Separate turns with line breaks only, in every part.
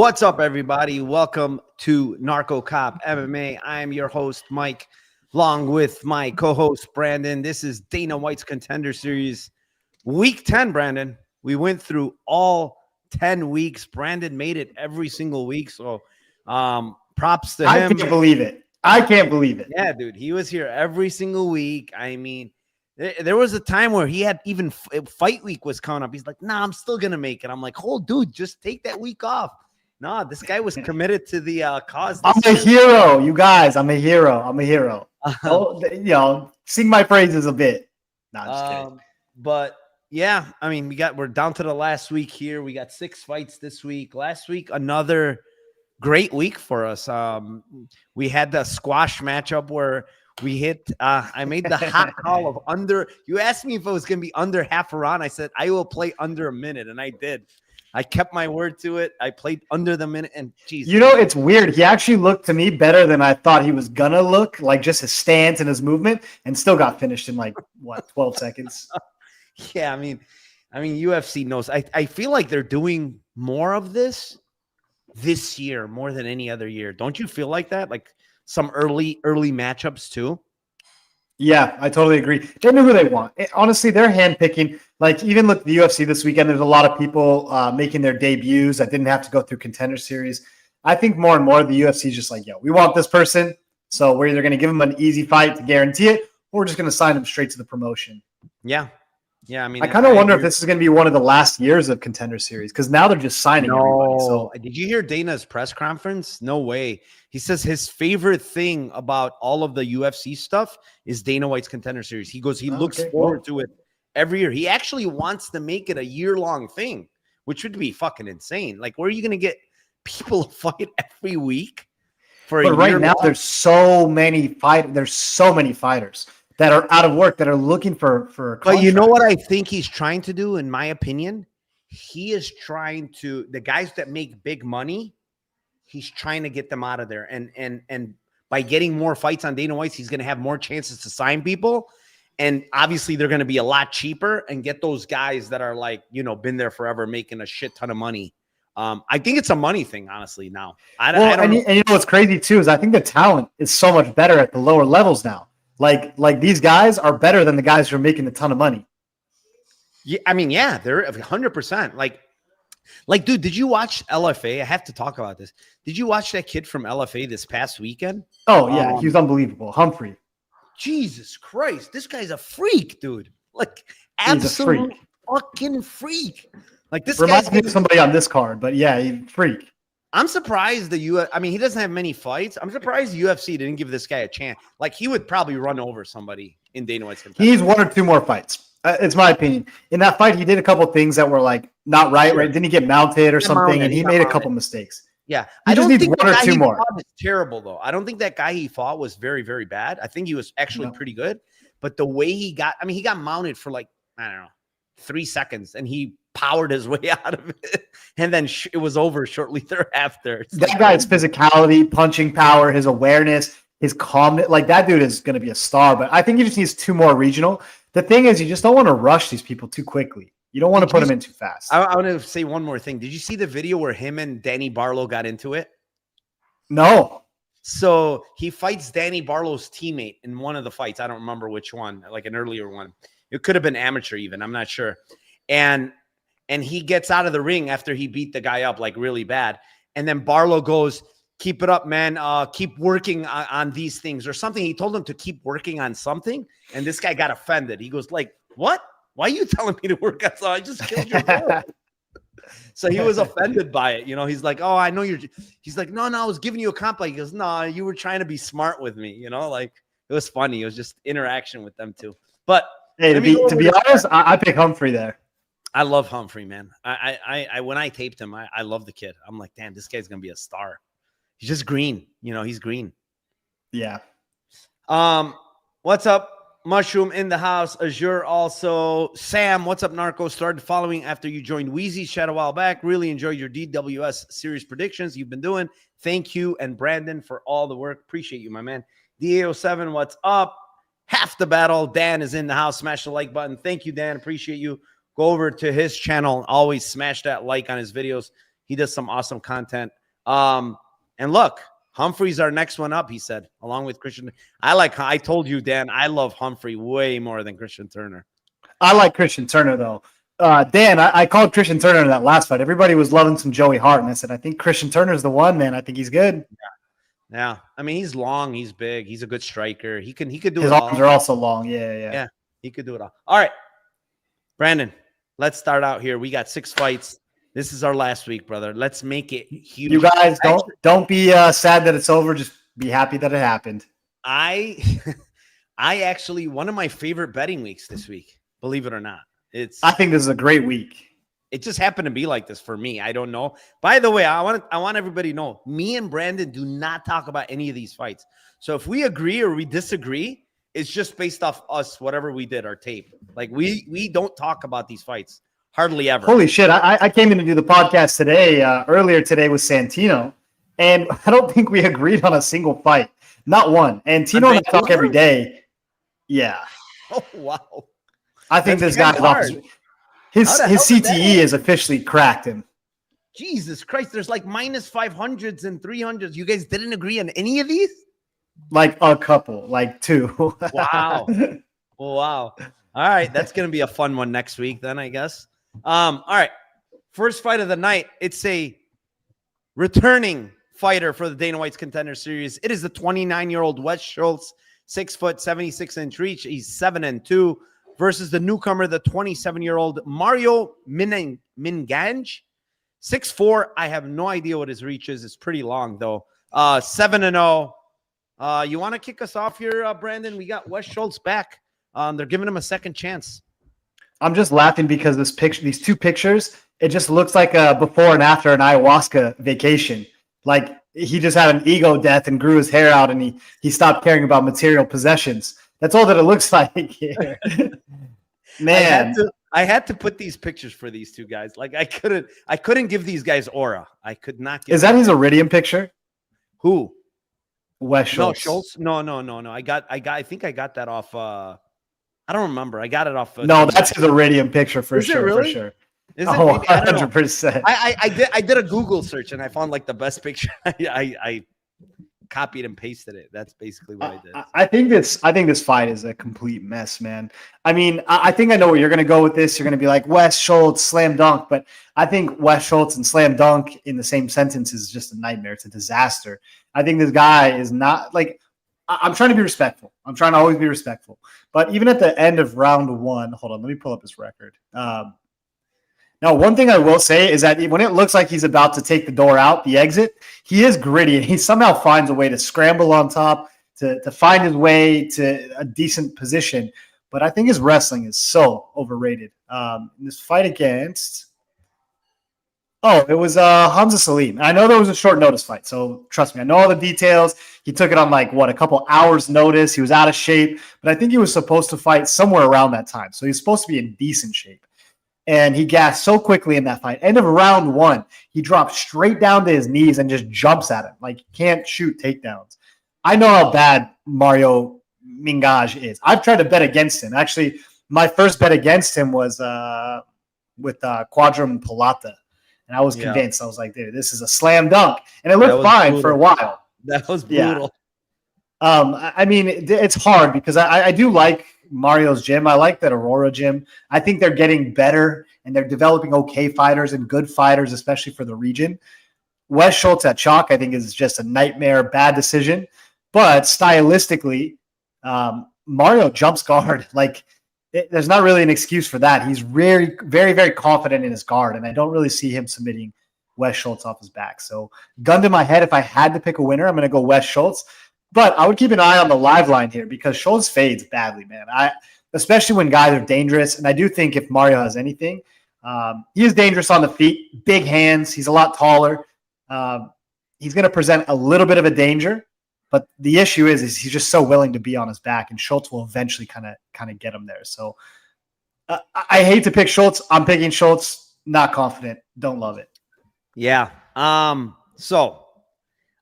What's up, everybody? Welcome to NarcoCop MMA. I am your host, Mike, along with my co-host, Brandon. This is Dana White's Contender Series, Week 10, Brandon. We went through all 10 weeks. Brandon made it every single week, so props to him.
I can't believe it. I can't believe it.
Yeah, dude, he was here every single week. I mean, there was a time where he had even fight week was coming up. He's like, nah, I'm still going to make it. I'm like, oh, dude, just take that week off. No, this guy was committed to the cause.
I'm a hero, you guys. I'm a hero. I'm a hero. Sing my praises a bit. No, just kidding.
But yeah, I mean, we're down to the last week here. We got 6 fights this week. Last week, another great week for us. We had the squash matchup where we hit. I made the hot call of under. You asked me if it was going to be under half a round. I said I will play under a minute, and I did. I kept my word to it. I played under the minute, and geez.
You know, it's weird. He actually looked to me better than I thought he was gonna look, like just his stance and his movement, and still got finished in like 12 seconds.
Yeah, I mean, UFC knows. I feel like they're doing more of this year more than any other year. Don't you feel like that? Like some early matchups too.
Yeah, I totally agree. They know who they want. Honestly, they're handpicking. Like, even look at the UFC this weekend, there's a lot of people making their debuts that didn't have to go through Contender Series. I think more and more the UFC is just like, yo, we want this person, so we're either going to give them an easy fight to guarantee it, or we're just going to sign them straight to the promotion.
Yeah. Yeah, I mean,
I kind of wonder if this is going to be one of the last years of Contender Series, because now they're just signing everybody. So,
did you hear Dana's press conference? No way. He says his favorite thing about all of the UFC stuff is Dana White's Contender Series. He goes, he looks forward to it every year. He actually wants to make it a year-long thing, which would be fucking insane. Like, where are you going to get people to fight every week for a year?
Right now, there's so many fighters that are out of work that are looking for.
But you know what I think he's trying to do, in my opinion? He is trying to, the guys that make big money, he's trying to get them out of there. And by getting more fights on Dana White's, he's going to have more chances to sign people. And obviously they're going to be a lot cheaper and get those guys that are like, you know, been there forever, making a shit ton of money. I think it's a money thing, honestly, now. I don't know.
And you know what's crazy too is I think the talent is so much better at the lower levels now. Like these guys are better than the guys who are making a ton of money.
Yeah, I mean, yeah, they're 100%. Like, dude, did you watch LFA? I have to talk about this. Did you watch that kid from LFA this past weekend?
Oh, yeah, he was unbelievable. Humphrey.
Jesus Christ, this guy's a freak, dude. Like, absolute fucking freak. Like, this
reminds me of somebody on this card, but yeah, he's a freak.
I'm surprised I mean, he doesn't have many fights. I'm surprised the UFC didn't give this guy a chance. Like, he would probably run over somebody in Dana White's Contender.
He needs 1 or 2 more fights. It's my opinion. In that fight, he did a couple of things that were like not right. Right? Didn't he get mounted or something? And he made a couple mistakes.
Yeah,
I just need 1 or 2 more.
Was terrible though. I don't think that guy he fought was very, very bad. I think he was actually pretty good. But the way he got mounted for like, I don't know, 3 seconds, and he powered his way out of it, and then it was over shortly thereafter.
That guy's physicality, punching power, his awareness, his calmness, like that dude is going to be a star. But I think he just needs 2 more regional. The thing is, you just don't want to rush these people too quickly. You don't want to put them in too fast.
I want to say one more thing. Did you see the video where him and Danny Barlow got into it?
No.
So he fights Danny Barlow's teammate in one of the fights. I don't remember which one, like an earlier one. It could have been amateur even. I'm not sure. And he gets out of the ring after he beat the guy up like really bad. And then Barlow goes, keep it up, man. Keep working on these things or something. He told him to keep working on something. And this guy got offended. He goes like, what? Why are you telling me to work on something? I just killed your girl. So he was offended by it. You know, he's like, oh, I know he's like, no, I was giving you a compliment. He goes, no, you were trying to be smart with me. You know, like it was funny. It was just interaction with them too. But
hey, to be honest, I pick Humphrey there.
I love Humphrey, man. I when I taped him, I love the kid. I'm like, damn, this guy's gonna be a star. He's just green, you know. He's green.
Yeah.
What's up, Mushroom in the house? Azure also. Sam, what's up, Narco? Started following after you joined Wheezy's chat a while back. Really enjoyed your DWS series predictions you've been doing. Thank you, and Brandon for all the work. Appreciate you, my man. DA07, what's up? Half the battle. Dan is in the house. Smash the like button. Thank you, Dan. Appreciate you. Go over to his channel. Always smash that like on his videos. He does some awesome content. And look, Humphrey's our next one up, he said, along with Christian. I told you, Dan, I love Humphrey way more than Christian Turner.
I like Christian Turner, though. Dan, I called Christian Turner in that last fight. Everybody was loving some Joey Hart, and I said, I think Christian Turner's the one, man. I think he's good.
Yeah. I mean, he's long, he's big, he's a good striker. He could do
His
it all.
arms are also long. Yeah.
He could do it all. All right, Brandon, let's start out here. We got 6 fights. This is our last week, brother. Let's make it huge.
You guys don't be sad that it's over. Just be happy that it happened.
I actually, one of my favorite betting weeks this week, believe it or not.
I think this is a great week.
It just happened to be like this for me. I don't know. By the way, I want everybody to know, me and Brandon do not talk about any of these fights. So if we agree or we disagree, it's just based off us, whatever we did, our tape. Like we don't talk about these fights hardly ever.
Holy shit. I came in to do the podcast today, earlier today with Santino, and I don't think we agreed on a single fight. Not one. And Tino and I talk every day. Yeah.
Oh, wow.
I think this guy's off. His CTE is officially cracked him.
Jesus Christ. There's like minus 500s and 300s. You guys didn't agree on any of these?
Like a couple, like 2.
Wow. Wow. All right. That's going to be a fun one next week then, I guess. All right. First fight of the night. It's a returning fighter for the Dana White's Contender Series. It is the 29-year-old Wes Schultz, 6 foot, 76-inch reach. He's 7-2 versus the newcomer, the 27-year-old Mario Mingaj, 6'4". I have no idea what his reach is. It's pretty long though. 7-0. You want to kick us off here, Brandon? We got Wes Schultz back. They're giving him a second chance. I'm
just laughing because these 2 pictures, it just looks like a before and after an ayahuasca vacation. Like he just had an ego death and grew his hair out, and he stopped caring about material possessions. That's all that it looks like here. Man,
I had to put these pictures for these 2 guys. Like I couldn't give these guys aura. I could not.
Is that his Iridium picture?
Who?
Wes Schultz.
No, Schultz. No. I think I got that off. I don't remember. I got it off.
No, that's his Iridium picture for sure.
Really?
For sure.
Is it?
100%.
I did a Google search and I found like the best picture. I copied and pasted it. That's basically what I did.
I think this fight is a complete mess, man. I mean, I think I know where you're going to go with this. You're going to be like Wes Schultz, slam dunk, but I think Wes Schultz and slam dunk in the same sentence is just a nightmare. It's a disaster. I think this guy is not like. I'm trying to be respectful. I'm trying to always be respectful. But even at the end of round 1, hold on, let me pull up his record. Now, one thing I will say is that when it looks like he's about to take the door out, the exit, he is gritty, and he somehow finds a way to scramble on top, to find his way to a decent position. But I think his wrestling is so overrated. In this fight against it was Hamza Salim. I know there was a short notice fight, so trust me, I know all the details. He took it on a couple hours notice. He was out of shape, but I think he was supposed to fight somewhere around that time. So he's supposed to be in decent shape. And he gassed so quickly in that fight. End of round 1, he drops straight down to his knees and just jumps at him. Like, he can't shoot takedowns. I know how bad Mario Mingaj is. I've tried to bet against him. Actually, my first bet against him was with Quadrum Palata. And I was convinced. I was like, dude, this is a slam dunk. And it looked fine brutal. For a while.
That was brutal.
Yeah. I mean, it's hard because I do like Mario's gym. I like that Aurora gym. I think they're getting better and they're developing okay fighters and good fighters, especially for the region. Wes Schultz at Chalk, I think, is just a nightmare, bad decision. But stylistically, Mario jumps guard. There's not really an excuse for that. He's very, very, very confident in his guard, and I don't really see him submitting Wes Schultz off his back. So, gun to my head, if I had to pick a winner, I'm going to go Wes Schultz. But I would keep an eye on the live line here because Schultz fades badly, man. Especially when guys are dangerous, and I do think if Mario has anything, he is dangerous on the feet, big hands. He's a lot taller. He's going to present a little bit of a danger. But the issue is he's just so willing to be on his back, and Schultz will eventually kind of get him there. So I hate to pick Schultz. I'm picking Schultz. Not confident. Don't love it.
Yeah. So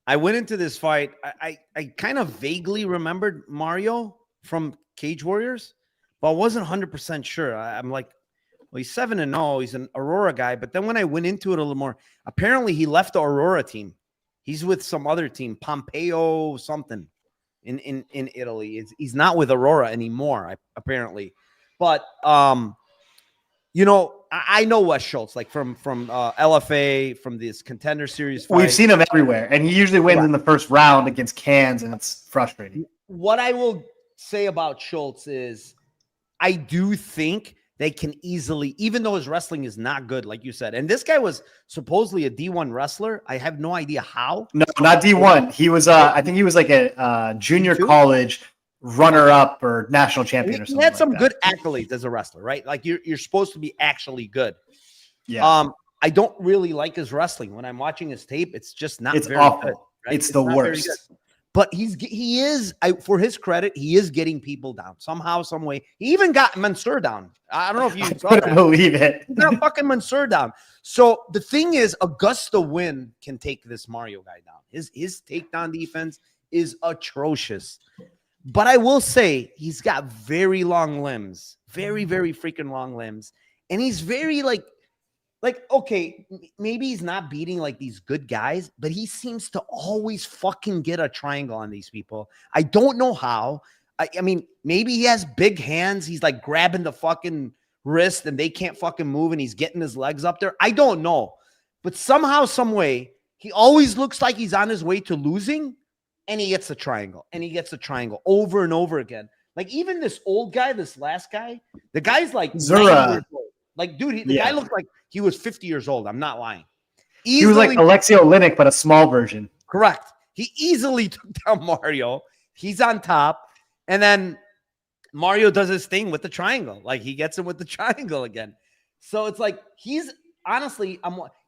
I went into this fight. I kind of vaguely remembered Mario from Cage Warriors, but I wasn't 100% sure. I'm like, well, he's 7-0. He's an Aurora guy. But then when I went into it a little more, apparently he left the Aurora team He's with some other team, Pompeo something in Italy. He's not with Aurora anymore, apparently. But you know, I know Wes Schultz, like from LFA, from this Contender Series fight.
We've seen him everywhere, and he usually wins in the first round against cans, and it's frustrating.
What I will say about Schultz is I do think they can easily, even though his wrestling is not good, like you said, and this guy was supposedly a D1 wrestler. I have no idea how.
No, not D1. He was, I think he was like a junior college runner-up or national champion or something.
He had some
like
good accolades as a wrestler, right? Like you're supposed to be actually good.
Yeah.
I don't really like his wrestling. When I'm watching his tape, it's just not
it's
very
awful.
good. Right?
It's the worst.
But he is, for his credit, he is getting people down somehow, some way. He even got Mansour down. I don't know if you saw that.
I couldn't believe it.
He got fucking Mansour down. So the thing is, Augusta Wynn can take this Mario guy down. His takedown defense is atrocious. But I will say he's got very long limbs, very, very freaking long limbs. And he's very like, okay, maybe he's not beating like these good guys, but he seems to always fucking get a triangle on these people. I don't know how. I mean, maybe he has big hands. He's like grabbing the fucking wrist and they can't fucking move and he's getting his legs up there. I don't know. But somehow, some way, he always looks like he's on his way to losing. And he gets a triangle, and he gets a triangle over and over again. Like even this old guy, this last guy, the guy's like
Zura.
Like, dude, the guy looked like he was 50 years old. I'm not lying.
He was like Alexei Oleinik, but a small version.
Correct. He easily took down Mario. He's on top, and then Mario does his thing with the triangle. Like he gets him with the triangle again. So it's like he's honestly,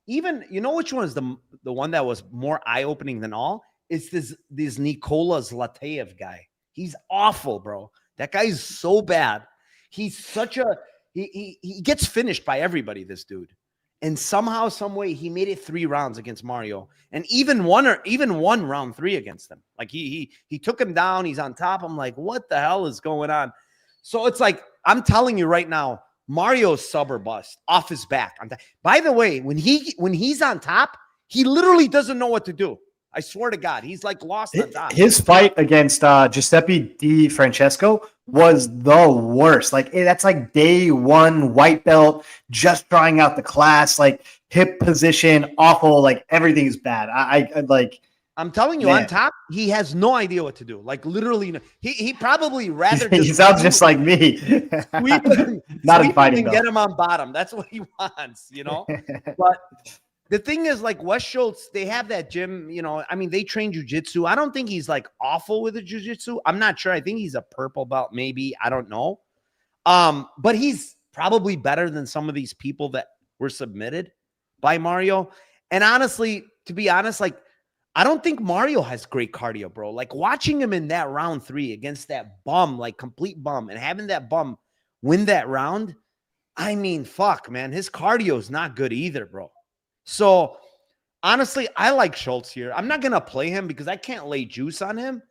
even you know which one is the one that was more eye opening than all. It's this Nikola Zlateyev guy. He's awful, bro. That guy is so bad. He's such a he gets finished by everybody, this dude. And somehow, some way, he made it 3 rounds against Mario, and even won round 3 against him. Like he took him down. He's on top. I'm like, what the hell is going on? So it's like I'm telling you right now, Mario's sub or bust off his back. By the way, when he's on top, he literally doesn't know what to do. I swear to God, he's like lost on top.
His fight against Giuseppe Di Francesco was the worst. Like that's like day 1 white belt, just trying out the class, like hip position, awful. Like everything is bad. I like.
I'm telling you, on top, he has no idea what to do. Like literally, he probably rather.
He sounds just like me. Not in fighting,
get him on bottom. That's what he wants, you know. But the thing is, like Wes Schultz, they have that gym, you know. I mean, they train jiu-jitsu. I don't think he's like awful with the jiu-jitsu. I'm not sure. I think he's a purple belt, maybe. I don't know. But he's probably better than some of these people that were submitted by Mario. And honestly, to be honest, like I don't think Mario has great cardio, bro. Like watching him in that round 3 against that bum, like complete bum, and having that bum win that round. I mean, fuck, man. His cardio is not good either, bro. So, honestly, I like Schultz here. I'm not going to play him because I can't lay juice on him,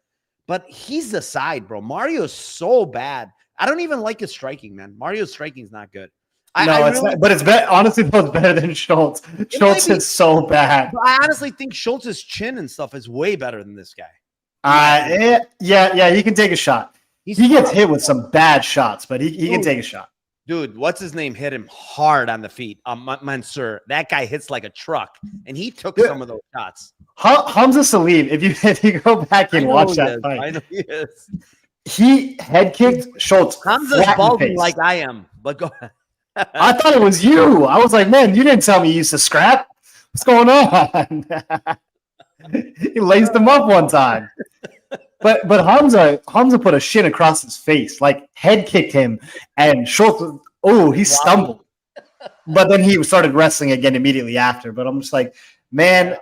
but he's the side, bro. Mario's so bad. I don't even like his striking, man. Mario's striking is not good.
It's not, but it's better. Honestly, though, it's better than Schultz. Schultz is so bad.
I honestly think Schultz's chin and stuff is way better than this guy.
Yeah, he can take a shot. He gets hit with some bad shots, but he can take a shot.
Dude, what's his name? Hit him hard on the feet. Mansour. That guy hits like a truck, and he took some of those shots.
Hamza Salim, if you go back and watch that fight,
I know he is.
He head kicked Schultz.
Hamza's balding like I am, but go ahead.
I thought it was you. I was like, man, you didn't tell me you used to scrap. What's going on? He laced him up one time. But Hamza put a shin across his face, like head kicked him, and Schultz, he stumbled. But then he started wrestling again immediately after. But I'm just like, man,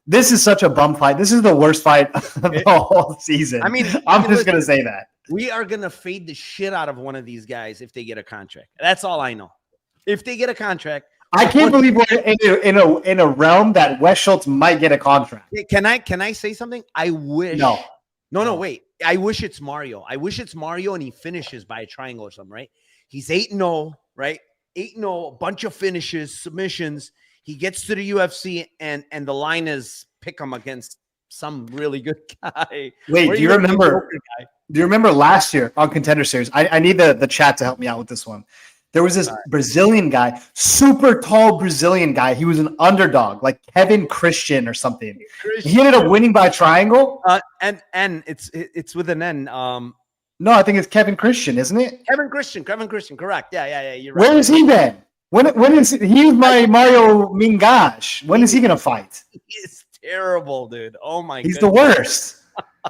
this is such a bum fight. This is the worst fight of the whole season. I mean, I'm just going to say that.
We are going to fade the shit out of one of these guys if they get a contract. That's all I know. If they get a contract.
I can't believe we're in a realm that Wes Schultz might get a contract.
Can I say something? I wish. No, wait. I wish it's Mario. I wish it's Mario and he finishes by a triangle or something, right? He's 8-0, right? 8-0, a bunch of finishes, submissions. He gets to the UFC and the line is pick him against some really good guy.
Wait, do you remember last year on Contender Series? I need the chat to help me out with this one. There was this Brazilian guy, super tall Brazilian guy. He was an underdog, like Kevin Christian or something. He ended up winning by triangle.
And it's with an N.
No, I think it's Kevin Christian, isn't it?
Kevin Christian, correct. Yeah. You're right.
Where is he then? When is he's my Mario Mingaj? When is he gonna fight?
He's terrible, dude. Oh my god.
He's the worst.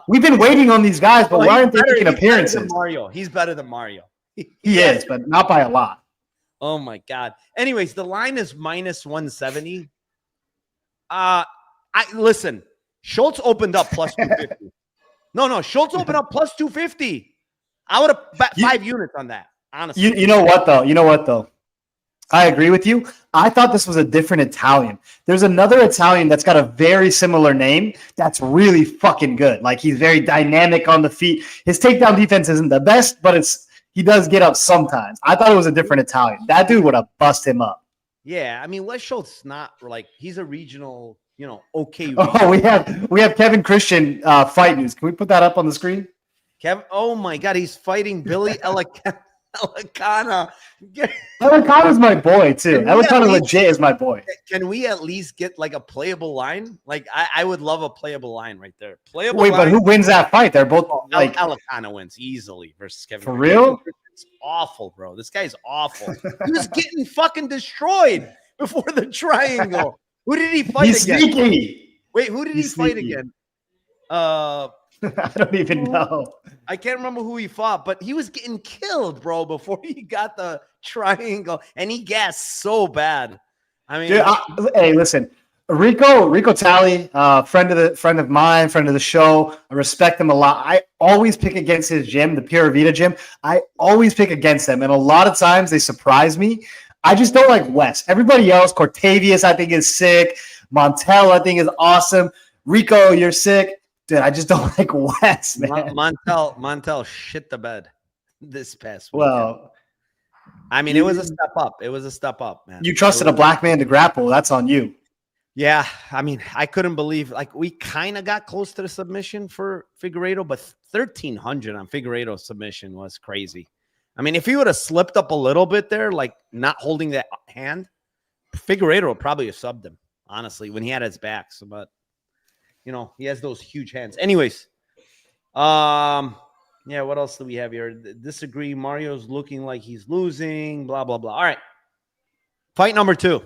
We've been waiting on these guys, but why aren't they making appearances?
He's better than Mario.
He is, but not by a lot.
Oh my god. Anyways, the line is -170. Listen, Schultz opened up plus 250. No, Schultz opened up plus 250. I would have bet 5 units on that, honestly.
You know what though? I agree with you. I thought this was a different Italian. There's another Italian that's got a very similar name that's really fucking good. Like, he's very dynamic on the feet. His takedown defense isn't the best, but he does get up sometimes. I thought it was a different Italian. That dude would have bust him up.
Yeah, I mean, Wes Schultz not like he's a regional, okay.
Oh, we have Kevin Christian fight news. Can we put that up on the screen?
Kevin, oh my god, he's fighting Billy Elicana.
Elicana's my boy too. Elicana legit is my boy.
Can we at least get like a playable line? Like I would love a playable line right there. Playable.
Wait, but who wins that fight? They're both like
Elicana wins easily versus Kevin.
For real?
It's awful, bro. This guy's awful. He was getting fucking destroyed before the triangle. Who did he fight again?
Sneaky.
Wait, who did he fight again?
I don't even know.
I can't remember who he fought, but he was getting killed, bro, before he got the triangle, and he gassed so bad. I mean,
dude, hey, listen, Rico Talley, friend of mine, friend of the show. I respect him a lot. I always pick against his gym, the Pura Vida gym. I always pick against them, and a lot of times they surprise me. I just don't like Wes. Everybody else, Cortavius, I think is sick. Montel, I think is awesome. Rico, you're sick. Dude, I just don't like Wes, man.
Montel shit the bed this past week.
Well,
I mean, it was a step up. It was a step up, man.
You trusted a black man to grapple. That's on you.
Yeah, I mean, I couldn't believe, like, we kind of got close to the submission for Figueiredo, but 1,300 on Figueiredo's submission was crazy. I mean, if he would have slipped up a little bit there, like not holding that hand, Figueiredo would probably have subbed him, honestly, when he had his back. So, but he has those huge hands. Anyways, yeah, what else do we have here? Disagree. Mario's looking like he's losing, blah, blah, blah. All right. Fight number 2.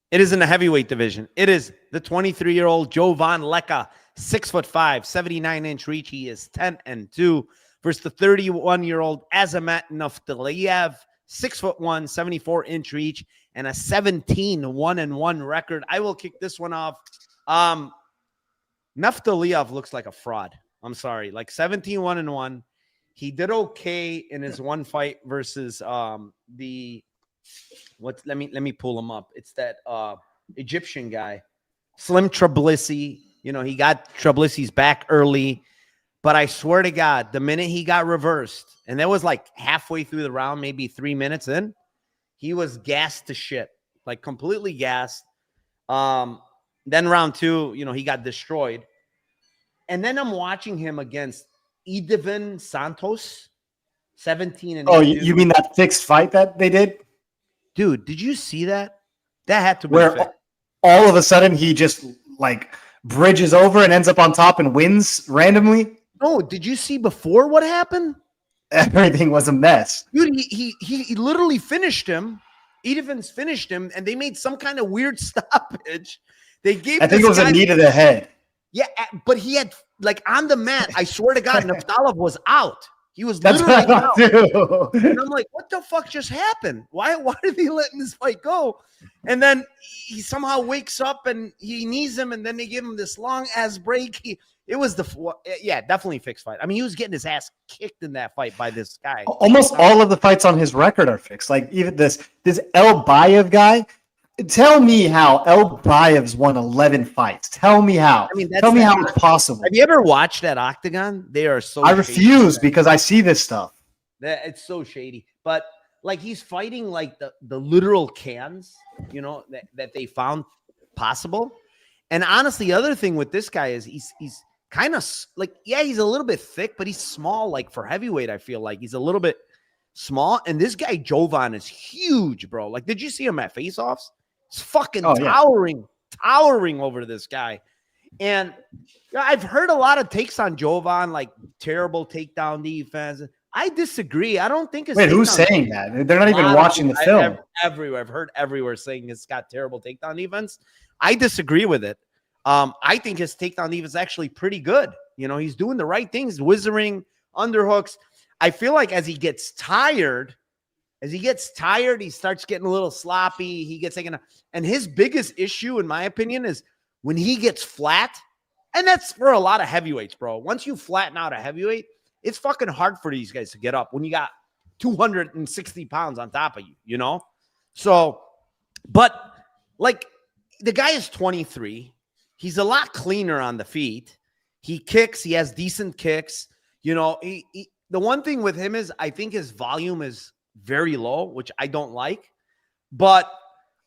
It is in the heavyweight division. It is the 23-year-old Jovan Leka, 6'5", 79-inch reach. He is 10-2 versus the 31-year-old Azamat Nuftillaev, 6'1", 74-inch reach, and a 17-1-1 record. I will kick this one off. Nuftillaev looks like a fraud. I'm sorry. Like 17-1-1. He did okay in his one fight versus let me pull him up. It's that Egyptian guy, Slim Trablissi. He got Trablissi's back early, but I swear to God, the minute he got reversed, and that was like halfway through the round, maybe 3 minutes in, he was gassed to shit, like completely gassed. Then round 2, he got destroyed. And then I'm watching him against Edivin Santos, 17-2.
Oh, you mean that fixed fight that they did?
Dude, did you see that? That had to be
where all of a sudden he just like bridges over and ends up on top and wins randomly.
No, did you see before what happened?
Everything was a mess.
Dude, he literally finished him. Edivin's finished him, and they made some kind of weird stoppage. They gave.
I think it was a knee to the head.
Yeah, but he had like on the mat. I swear to God, Nuftillaev was out. He was literally out. And I'm like, what the fuck just happened? Why are they letting this fight go? And then he somehow wakes up and he knees him, and then they give him this long ass break. It was definitely fixed fight. I mean, he was getting his ass kicked in that fight by this guy.
Almost all of the fights on his record are fixed. Like even this El Bayev guy. Tell me how El Bayev's won 11 fights. Tell me how. Tell me how it's possible.
Have you ever watched that Octagon? They are so.
I refuse because I see this stuff.
It's so shady. But like he's fighting like the literal cans, that they found possible. And honestly, the other thing with this guy is he's kind of like, yeah, he's a little bit thick, but he's small. Like for heavyweight, I feel like he's a little bit small. And this guy, Jovan, is huge, bro. Like, did you see him at face-offs? It's fucking towering over this guy. And I've heard a lot of takes on Jovan, like terrible takedown defense. I disagree. I don't think it's.
Wait, who's saying that? They're not even watching the film.
Everywhere. I've heard everywhere saying it's got terrible takedown defense. I disagree with it. I think his takedown defense is actually pretty good. You know, he's doing the right things, whizzering, underhooks. I feel like as he gets tired, he starts getting a little sloppy. He gets taken. And his biggest issue, in my opinion, is when he gets flat. And that's for a lot of heavyweights, bro. Once you flatten out a heavyweight, it's fucking hard for these guys to get up when you got 260 pounds on top of you, you know? So, but like the guy is 23. He's a lot cleaner on the feet. He kicks. He has decent kicks. You know, the one thing with him is I think his volume is very low, which I don't like. But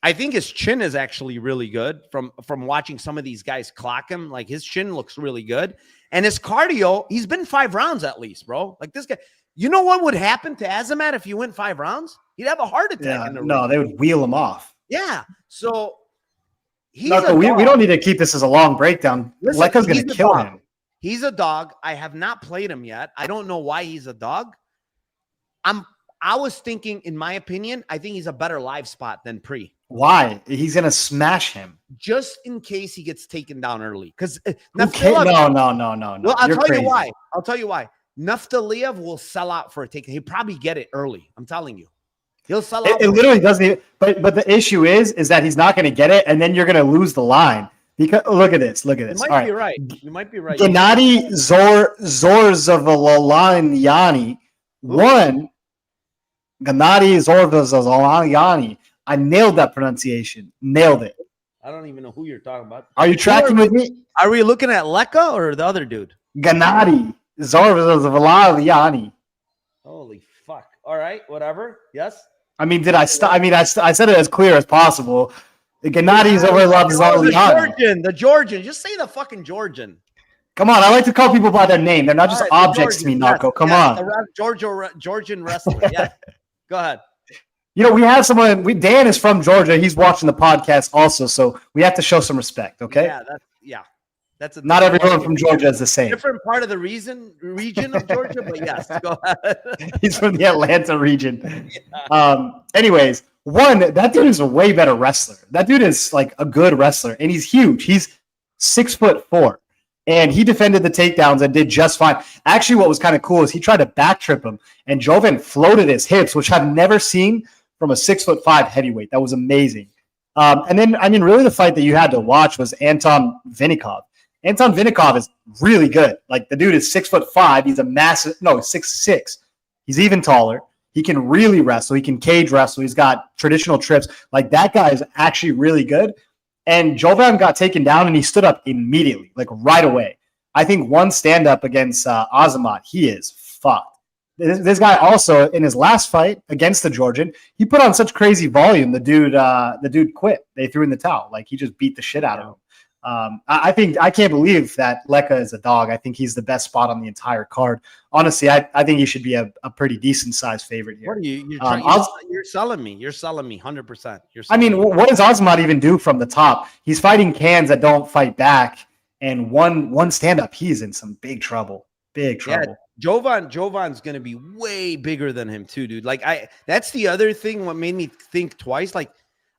I think his chin is actually really good from watching some of these guys clock him. Like his chin looks really good. And his cardio, he's been 5 rounds at least, bro. Like this guy, you know what would happen to Azamat if he went 5 rounds? He'd have a heart attack. In the ring.
They would wheel him off.
Yeah. So
we don't need to keep this as a long breakdown. Leka's going to kill him.
He's a dog. I have not played him yet. I don't know why he's a dog. I was thinking, in my opinion, I think he's a better live spot than Pre.
Why? He's going to smash him.
Just in case he gets taken down early. Because
no.
Well, I'll tell you why. Nuftillaev will sell out for a take. He'll probably get it early. I'm telling you. He'll sell out.
It literally doesn't even, but the issue is that he's not going to get it, and then you're going to lose the line. Because look at this. You
might be right. You might be right.
Gennady Zorzavlanyani won. Gennady Zorzavlanyani. I nailed that pronunciation. Nailed it.
I don't even know who you're talking about.
Are you tracking with me?
Are we looking at Leka or the other dude?
Gennady Zorzavlanyani.
Holy fuck. All right, whatever. Yes.
I mean, I said it as clear as possible. Gennady Zorzavlanyani.
The Georgian. Just say the fucking Georgian.
Come on, I like to call people by their name. They're not just objects to me, Narco. Come on.
The Georgian wrestler. Yeah. Go ahead.
You know, we have someone. Dan is from Georgia. He's watching the podcast also, so we have to show some respect. Okay.
Yeah. That's
not everyone from Georgia is the same.
Different part of the region of Georgia, but yes, go ahead.
He's from the Atlanta region. Yeah. Anyways, that dude is a way better wrestler. That dude is like a good wrestler, and he's huge. He's 6'4", and he defended the takedowns and did just fine. Actually, what was kind of cool is he tried to backtrip him, and Jovan floated his hips, which I've never seen from a 6'5" heavyweight. That was amazing. And then, I mean, really the fight that you had to watch was Anton Vinnikov. Anton Vinnikov is really good. Like, the dude is 6'5". He's 6'6". He's even taller. He can really wrestle. He can cage wrestle. He's got traditional trips. Like, that guy is actually really good. And Jovan got taken down, and he stood up immediately, like right away. I think one stand-up against Azamat, he is fucked. This guy also, in his last fight against the Georgian, he put on such crazy volume. The dude quit. They threw in the towel. Like, he just beat the shit out of him. I can't believe that Leka is a dog. I think he's the best spot on the entire card. Honestly, I think he should be a pretty decent sized favorite here.
What are you? You're selling me. You're selling me 100%.
I mean, what does Azamat even do from the top? He's fighting cans that don't fight back, and one stand up, he's in some big trouble. Big trouble.
Yeah. Jovan's going to be way bigger than him too, dude. Like that's the other thing. What made me think twice. Like,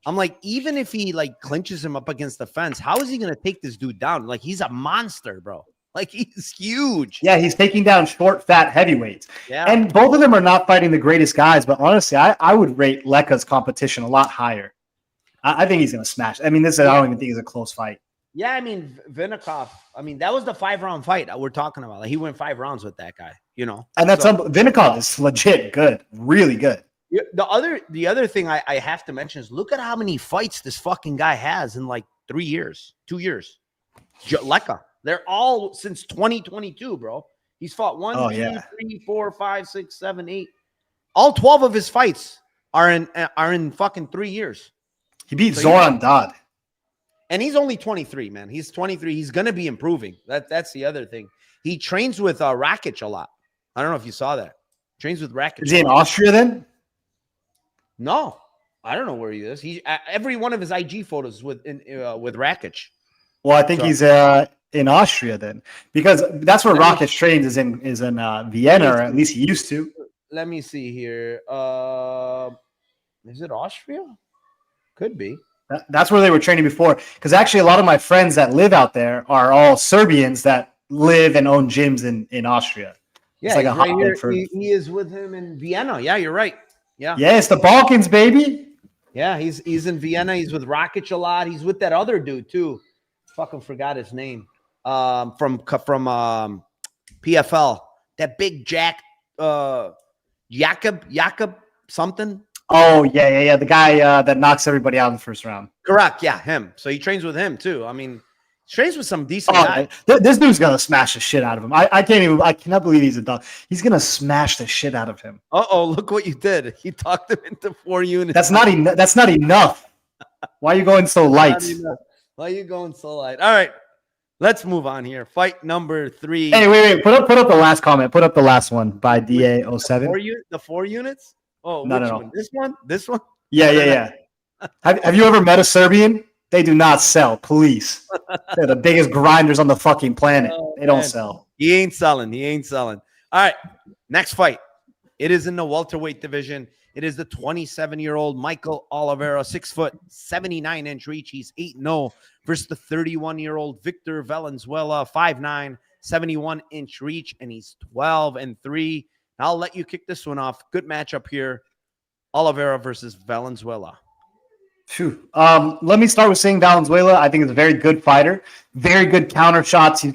I'm like, even if he like clinches him up against the fence, how is he going to take this dude down? Like, he's a monster, bro. Like, he's huge.
Yeah, he's taking down short, fat heavyweights. Yeah. And both of them are not fighting the greatest guys, but honestly, I would rate Leka's competition a lot higher. I think he's going to smash. I mean, I don't even think it's a close fight.
Yeah, I mean, Vinnikov, that was the 5-round fight we're talking about. Like, he went 5 rounds with that guy, you know.
And that's Vinnikov is legit good, really good.
The other thing I have to mention is look at how many fights this fucking guy has in like 2 years. Leka. They're all since 2022, bro. He's fought 1, 2, 3, 4, 5, 6, 7, 8. All 12 of his fights are in fucking 3 years.
He beat Zoran Dodd.
And he's only 23, man. He's 23. He's going to be improving. That's the other thing. He trains with Rakic a lot. I don't know if you saw that. Trains with Rakic.
Is he in Austria then?
No, I don't know where he is. He every one of his IG photos with Rakic.
Well, I think he's in Austria then, because that's where Rakic trains is in Vienna, or at least he used to.
Let me see here. Is it Austria? Could be.
That's where they were training before. Because actually, a lot of my friends that live out there are all Serbians that live and own gyms in Austria.
Yeah,
it's like
he is with him in Vienna. Yeah, you're right. Yeah.
Yeah, it's the Balkans, baby.
Yeah, he's in Vienna. He's with Rakic a lot. He's with that other dude too. Fucking forgot his name. From PFL. That big Jack Jakob something.
Oh, yeah. The guy that knocks everybody out in the first round.
Correct. Yeah, him. So he trains with him too. I mean, he trains with some decent guys.
This dude's gonna smash the shit out of him. I cannot believe he's a dog. He's gonna smash the shit out of him.
Look what you did. He talked him into 4 units.
That's not enough. Why are you going so light?
Why are you going so light? All right. Let's move on here. Fight number 3.
Hey, wait. Put up the last comment. Put up the last one by DA07.
The 4 units? Oh,
no.
One? This one? This one?
Yeah. Have you ever met a Serbian? They do not sell, please. They're the biggest grinders on the fucking planet. They don't sell.
He ain't selling. All right. Next fight. It is in the welterweight division. It is the 27-year-old Michael Oliveira, 6 foot, 79-inch reach. He's 8-0 versus the 31-year-old Victor Valenzuela, 5'9", 71-inch reach, and he's 12-3. I'll let you kick this one off. Good matchup here. Oliveira versus Valenzuela.
Let me start with saying Valenzuela. I think is a very good fighter. Very good counter shots. He's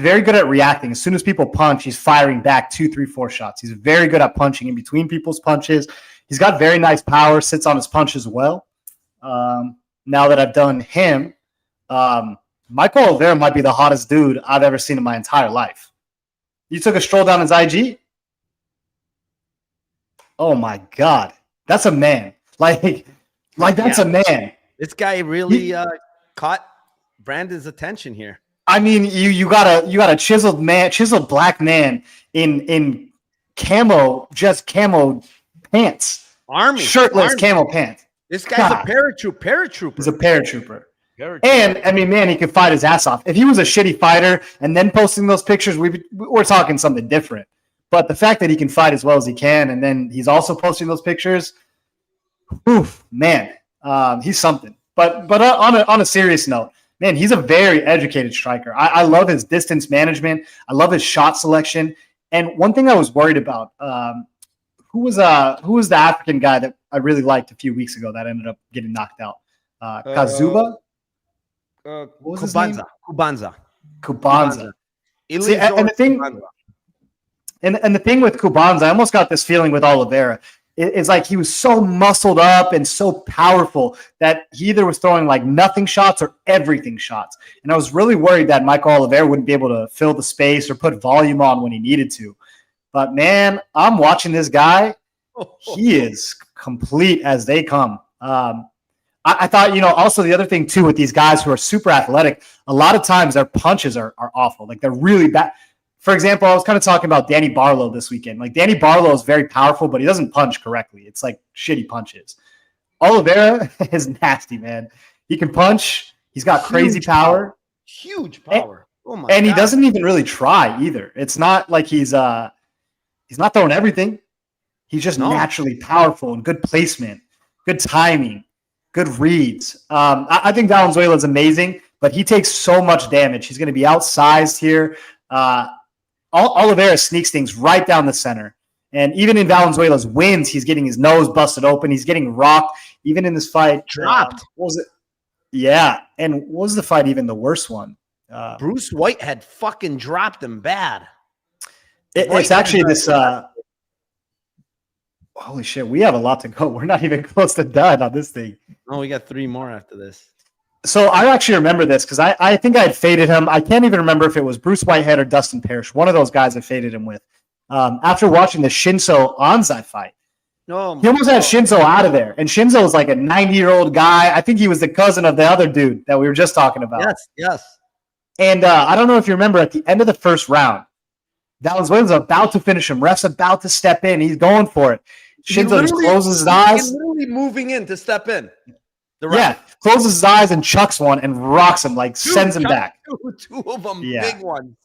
very good at reacting. As soon as people punch, he's firing back 2, 3, 4 shots. He's very good at punching in between people's punches. He's got very nice power, sits on his punches well. Now that I've done him, Michael Oliveira might be the hottest dude I've ever seen in my entire life. You took a stroll down his IG? Oh my God. That's a man. That's a man.
This guy really caught Brandon's attention here.
I mean, you got a chiseled black man in camo pants. Shirtless camo pants.
This guy's a paratrooper.
He's a paratrooper. And I mean, man, he could fight his ass off. If he was a shitty fighter and then posting those pictures, we're talking something different. But the fact that he can fight as well as he can, and then he's also posting those pictures, man, he's something. But on a serious note, man, he's a very educated striker. I love his distance management. I love his shot selection. And one thing I was worried about, who was the African guy that I really liked a few weeks ago that ended up getting knocked out? Kazuba?
Kubanza.
See, and the thing with Kubanza, I almost got this feeling with Oliveira. It's like he was so muscled up and so powerful that he either was throwing like nothing shots or everything shots. And I was really worried that Michael Oliveira wouldn't be able to fill the space or put volume on when he needed to. But man, I'm watching this guy. He is complete as they come. I thought, also the other thing too with these guys who are super athletic, a lot of times their punches are awful. Like they're really bad. For example, I was kind of talking about Danny Barlow this weekend. Like Danny Barlow is very powerful, but he doesn't punch correctly. It's like shitty punches. Oliveira is nasty, man. He can punch. He's got crazy power.
Huge power.
And he doesn't even really try either. It's not like he's not throwing everything. He's just naturally powerful and good placement, good timing, good reads. I think Valenzuela is amazing, but he takes so much damage. He's going to be outsized here. Oliveira sneaks things right down the center. And even in Valenzuela's wins, he's getting his nose busted open. He's getting rocked. Even in this fight.
Dropped.
What was it? Yeah. And what was the fight even the worst one?
Bruce Whitehead fucking dropped him bad.
It's actually this holy shit, we have a lot to go. We're not even close to done on this thing.
Oh, we got 3 more after this.
So I actually remember this because I think I had faded him. I can't even remember if it was Bruce Whitehead or Dustin Parrish. One of those guys I faded him with. After watching the Shinso Anzai fight,
No,
He almost had Shinzo out of there. And Shinzo was like a 90-year-old guy. I think he was the cousin of the other dude that we were just talking about.
Yes.
And I don't know if you remember, at the end of the first round, Valenzuela's about to finish him. Ref's about to step in. He's going for it. Shinzo just closes his eyes.
He's literally moving in to step in.
Closes his eyes and chucks one and rocks him, like sends him back.
Two of them, big ones.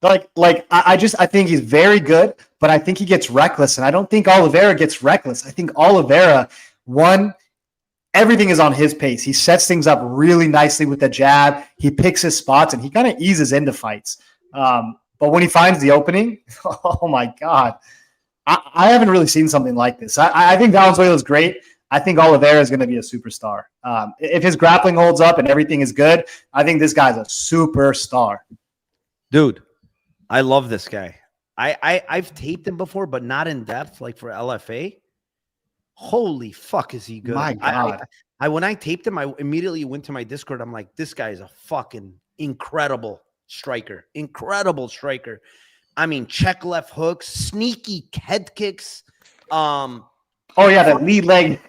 I think he's very good, but I think he gets reckless, and I don't think Oliveira gets reckless. I think Oliveira, everything is on his pace. He sets things up really nicely with the jab. He picks his spots, and he kind of eases into fights. But when he finds the opening, oh my God. I haven't really seen something like this. I think Valenzuela is great. I think Oliveira is going to be a superstar. If his grappling holds up and everything is good, I think this guy's a superstar.
Dude, I love this guy. I've taped him before, but not in depth, like for LFA. Holy fuck, is he good?
My God.
When I taped him, I immediately went to my Discord. I'm like, this guy is a fucking incredible striker. Incredible striker. I mean, check left hooks, sneaky head kicks.
That lead leg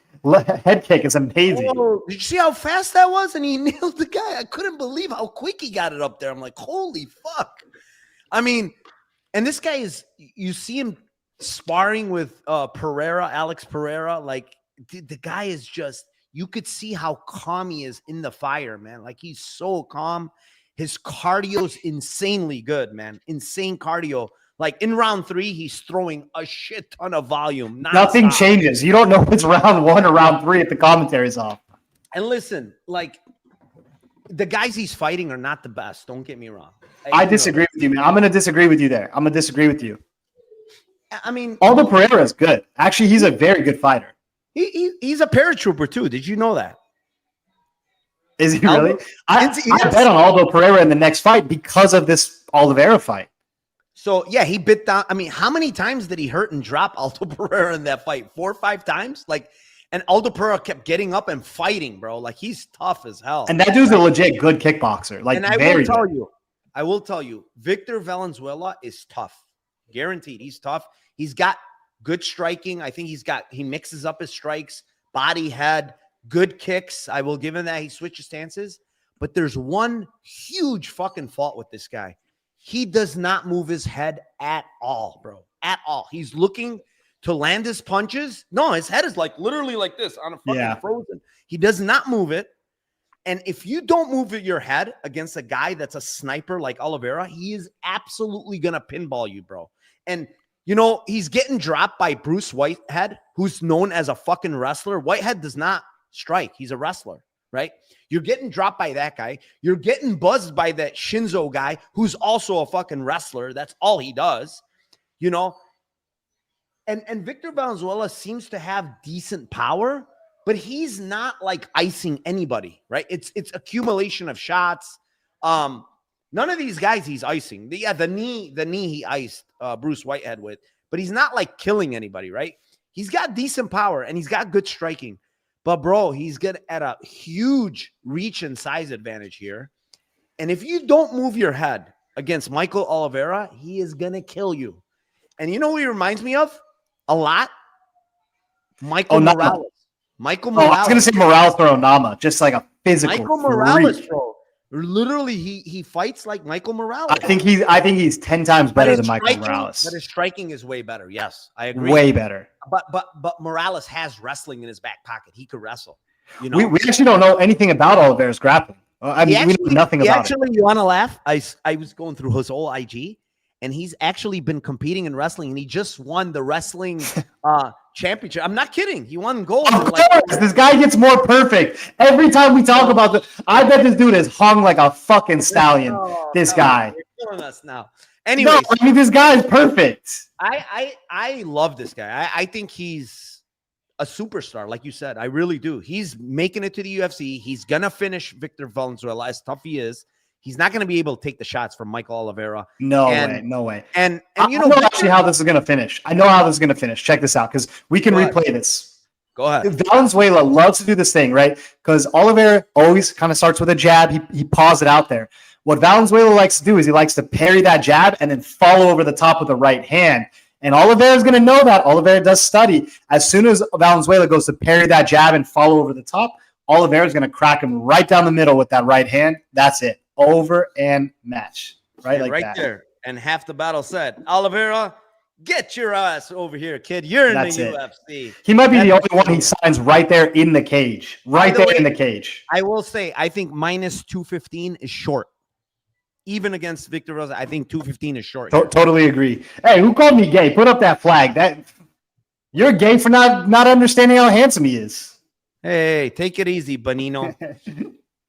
head kick is amazing.
Oh, did you see how fast that was? And he nailed the guy. I couldn't believe how quick he got it up there. I'm like, holy fuck. I mean, and this guy you see him sparring with Alex Pereira. Like, the guy is just, you could see how calm he is in the fire, man. Like, he's so calm. His cardio's insanely good, man. Insane cardio. Like, in round 3, he's throwing a shit ton of volume.
Nothing changes. You don't know if it's round 1 or round 3 if the commentary's off.
And listen, like, the guys he's fighting are not the best. Don't get me wrong.
I disagree with you, man. I'm going to disagree with you there. I'm going to disagree with you.
I mean,
Aldo Pereira is good. Actually, he's a very good fighter.
He's a paratrooper, too. Did you know that?
Is he really? I bet on Aldo Pereira in the next fight because of this Oliveira fight.
So, yeah, he bit down. I mean, how many times did he hurt and drop Aldo Pereira in that fight? 4 or 5 times? Like, and Aldo Pereira kept getting up and fighting, bro. Like, he's tough as hell.
And that dude's a legit good kickboxer. Like,
and I will tell you, Victor Valenzuela is tough. Guaranteed. He's tough. He's got good striking. I think he mixes up his strikes, body, head, good kicks. I will give him that. He switches stances. But there's one huge fucking fault with this guy. He does not move his head at all, bro. At all. He's looking to land his punches. No, his head is like literally like this on a fucking frozen. He does not move it. And if you don't move your head against a guy that's a sniper like Oliveira, he is absolutely going to pinball you, bro. And, you know, he's getting dropped by Bruce Whitehead, who's known as a fucking wrestler. Whitehead does not strike. He's a wrestler, right? You're getting dropped by that guy. You're getting buzzed by that Shinzo guy, who's also a fucking wrestler. That's all he does, you know? And Victor Valenzuela seems to have decent power, but he's not like icing anybody, right? It's accumulation of shots. None of these guys he's icing. The knee he iced Bruce Whitehead with, but he's not like killing anybody, right? He's got decent power and he's got good striking. But, bro, he's good at a huge reach and size advantage here. And if you don't move your head against Michael Oliveira, he is going to kill you. And you know who he reminds me of a lot? Michael Morales. Michael Morales.
I was going to say Morales or Onama, just like a physical
Michael Morales, bro. Literally, he fights like Michael Morales.
I think he's 10 times better than Michael Morales.
But his striking is way better. Yes, I agree.
Way better.
But Morales has wrestling in his back pocket. He could wrestle. You know,
we actually don't know anything about Oliveira's grappling. We know nothing about it.
You want to laugh? I was going through his whole IG, and he's actually been competing in wrestling, and he just won the wrestling championship. I'm not kidding. He won gold.
Of course, this guy gets more perfect every time we talk about this. I bet this dude is hung like a fucking stallion. This guy.
You're killing us now. Anyways,
this guy is perfect.
I love this guy. I think he's a superstar, like you said. I really do. He's making it to the UFC. He's gonna finish Victor Valenzuela, as tough he is. He's not going to be able to take the shots from Michael Oliveira.
No way.
And
you know actually how this is going to finish. I know how this is going to finish. Check this out because we can replay this.
Go ahead.
Valenzuela loves to do this thing, right? Because Oliveira always kind of starts with a jab. He paws it out there. What Valenzuela likes to do is he likes to parry that jab and then follow over the top with the right hand. And Oliveira is going to know that. Oliveira does study. As soon as Valenzuela goes to parry that jab and follow over the top, Oliveira is going to crack him right down the middle with that right hand. That's it. Over and match. Right,
and
like
right
that.
there. And half the battle said, Oliveira, get your ass over here, kid. You're in
That's
the
it.
UFC.
He might be the only one he signs right there in the cage. Right there in the cage.
I will say, I think minus 215 is short. Even against Victor Rosa, I think 215 is short.
Totally agree. Hey, who called me gay? Put up that flag. You're gay for not understanding how handsome he is.
Hey, take it easy, Bonino.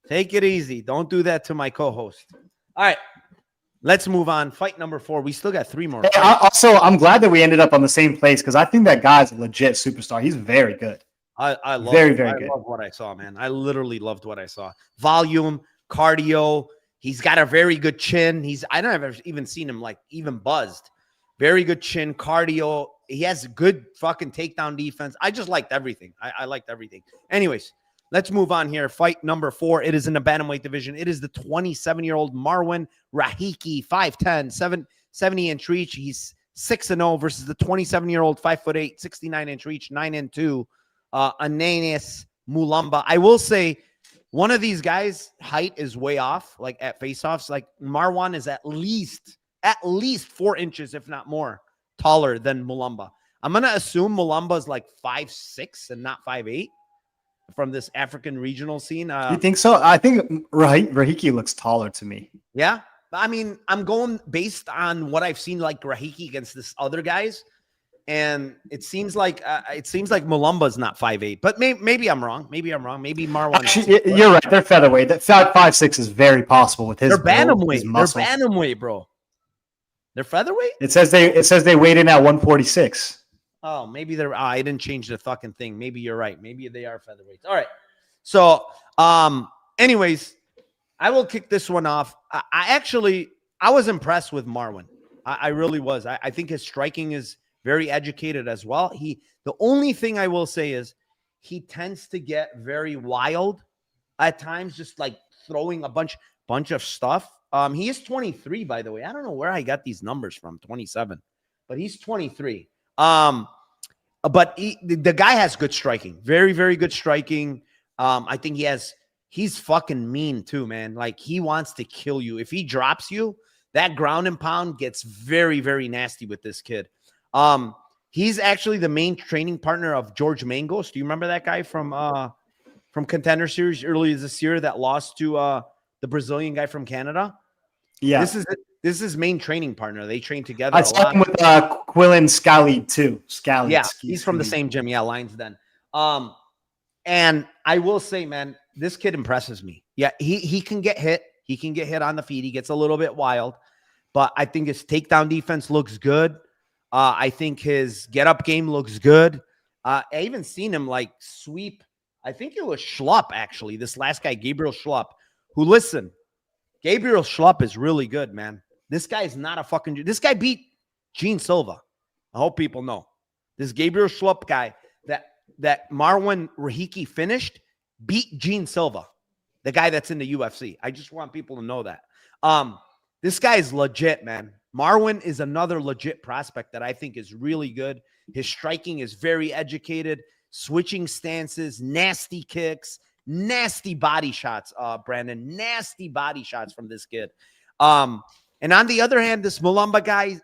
Take it easy. Don't do that to my co-host. All right. Let's move on. Fight number 4. We still got 3 more.
Hey, also, I'm glad that we ended up on the same place because I think that guy's a legit superstar. He's very good.
I love
very good.
I love what I saw, man. I literally loved what I saw. Volume, cardio. He's got a very good chin. I don't have even seen him like even buzzed. Very good chin, cardio. He has good fucking takedown defense. I just liked everything. I liked everything. Anyways, let's move on here. Fight number 4. It is in the bantamweight division. It is the 27-year-old Marwan Rahiki, 5'10", 70-inch reach. He's 6-0 versus the 27-year-old 5'8", 69-inch reach, 9-2, Ananis Mulumba. I will say one of these guys' height is way off, like at face-offs. Like Marwan is at least 4 inches, if not more, taller than Mulumba. I'm going to assume Mulumba is like 5'6" and not 5'8". From this African regional scene.
You think so? I think Rahiki looks taller to me.
Yeah. I mean, I'm going based on what I've seen, like Rahiki against this other guys. And it seems like Mulumba's not 5'8", but maybe I'm wrong. Maybe Marwan.
Actually, you're right. They're featherweight. That 5'6" is very possible with his.
They're bantamweight.
They're
bantamweight, bro. They're featherweight.
It says they weighed in at 146.
Oh, maybe they're. I didn't change the fucking thing. Maybe you're right. Maybe they are featherweights. All right. So, anyways, I will kick this one off. I was impressed with Marwan. I really was. I think his striking is very educated as well. The only thing I will say is he tends to get very wild at times, just like throwing a bunch of stuff. He is 23, by the way. I don't know where I got these numbers from, 27, but he's 23. But the guy has good striking, very, very good striking. I think he's fucking mean too, man. Like he wants to kill you. If he drops you, that ground and pound gets very, very nasty with this kid. He's actually the main training partner of George Mangos. Do you remember that guy from Contender Series earlier this year that lost to the Brazilian guy from Canada? Yeah. This is his main training partner. They train together.
I saw him with Quillen Scally too. Scally.
Yeah, he's from the same gym. Yeah, Lions Den. And I will say, man, this kid impresses me. Yeah, he can get hit. He can get hit on the feet. He gets a little bit wild, but I think his takedown defense looks good. I think his get-up game looks good. I even seen him like sweep. I think it was Schlupp, actually. This last guy, Gabriel Schlupp, who, listen, Gabriel Schlupp is really good, man. This guy is not a fucking... This guy beat Gene Silva. I hope people know. This Gabriel Schlupp guy that Marwan Rahiki finished beat Gene Silva, the guy that's in the UFC. I just want people to know that. This guy is legit, man. Marwan is another legit prospect that I think is really good. His striking is very educated, switching stances, nasty kicks, nasty body shots, Brandon. Nasty body shots from this kid. And on the other hand, this Mulumba guy,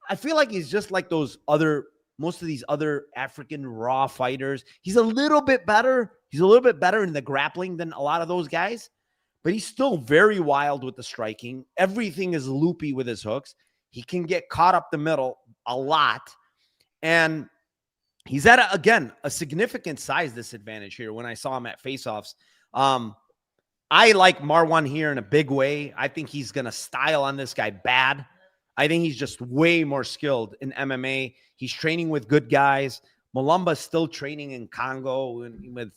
I feel like he's just like most of these other African raw fighters. He's a little bit better. He's a little bit better in the grappling than a lot of those guys, but he's still very wild with the striking. Everything is loopy with his hooks. He can get caught up the middle a lot. And he's at, a significant size disadvantage here when I saw him at face-offs. I like Marwan here in a big way. I think he's going to style on this guy bad. I think he's just way more skilled in MMA. He's training with good guys. Mulumba's still training in Congo with,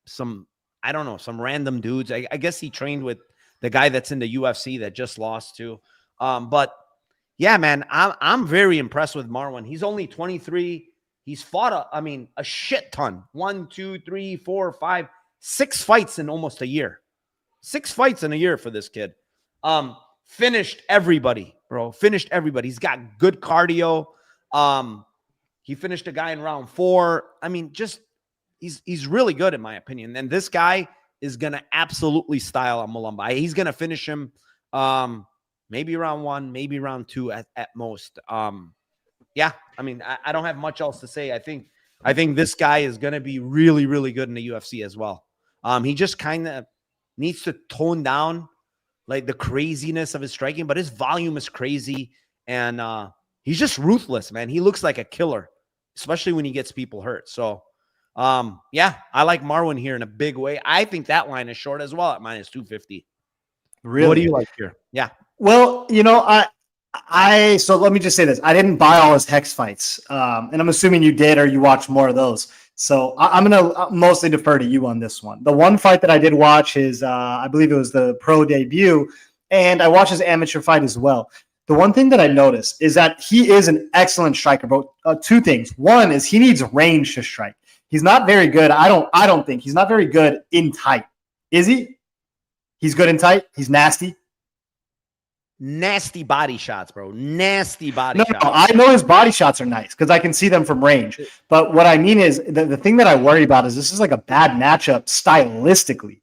some random dudes. I guess he trained with the guy that's in the UFC that just lost to. But yeah, man, I'm very impressed with Marwan. He's only 23. He's fought a shit ton. 1, 2, 3, 4, 5, 6 fights in almost a year. 6 fights in a year for this kid. Finished everybody. bro. Finished everybody. He's got good cardio. He finished a guy in round 4. I mean, just he's really good in my opinion. And this guy is gonna absolutely style on Mulumba. He's gonna finish him maybe round 1, maybe round 2 at most. Yeah, I mean, I don't have much else to say. I think this guy is gonna be really, really good in the UFC as well. He just kind of needs to tone down like the craziness of his striking, but his volume is crazy, and he's just ruthless, man. He looks like a killer, especially when he gets people hurt. So, yeah, I like Marwan here in a big way. I think that line is short as well at -250.
Really?
What do you like here? Yeah.
Well, so let me just say this. I didn't buy all his Hex fights. And I'm assuming you did, or you watched more of those. So I'm going to mostly defer to you on this one. The one fight that I did watch is, I believe it was the pro debut, and I watched his amateur fight as well. The one thing that I noticed is that he is an excellent striker, but 2 things. One is he needs range to strike. He's not very good. I don't think he's not very good in tight. Is he? He's good in tight. He's nasty.
Nasty body shots, bro. Nasty body shots.
No, I know his body shots are nice because I can see them from range. But what I mean is the thing that I worry about is this is like a bad matchup stylistically.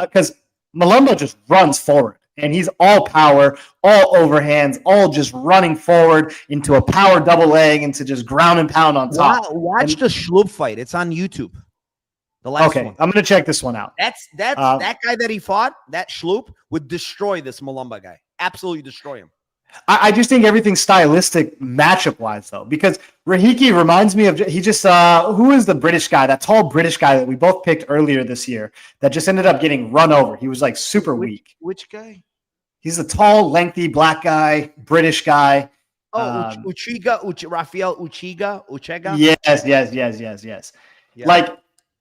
Because Mulumba just runs forward. And he's all power, all overhands, all just running forward into a power double leg, into just ground and pound on top.
Watch the Schultz fight. It's on YouTube. The last one.
I'm going to check this one out.
That guy that he fought, that Schultz, would destroy this Mulumba guy. Absolutely destroy him.
I just think everything stylistic matchup-wise, though, because Rahiki reminds me of who is the British guy, that tall British guy that we both picked earlier this year that just ended up getting run over. He was like super weak.
Which guy?
He's a tall, lengthy black guy, British guy.
Rafael Uchega?
Yes. Yeah. Like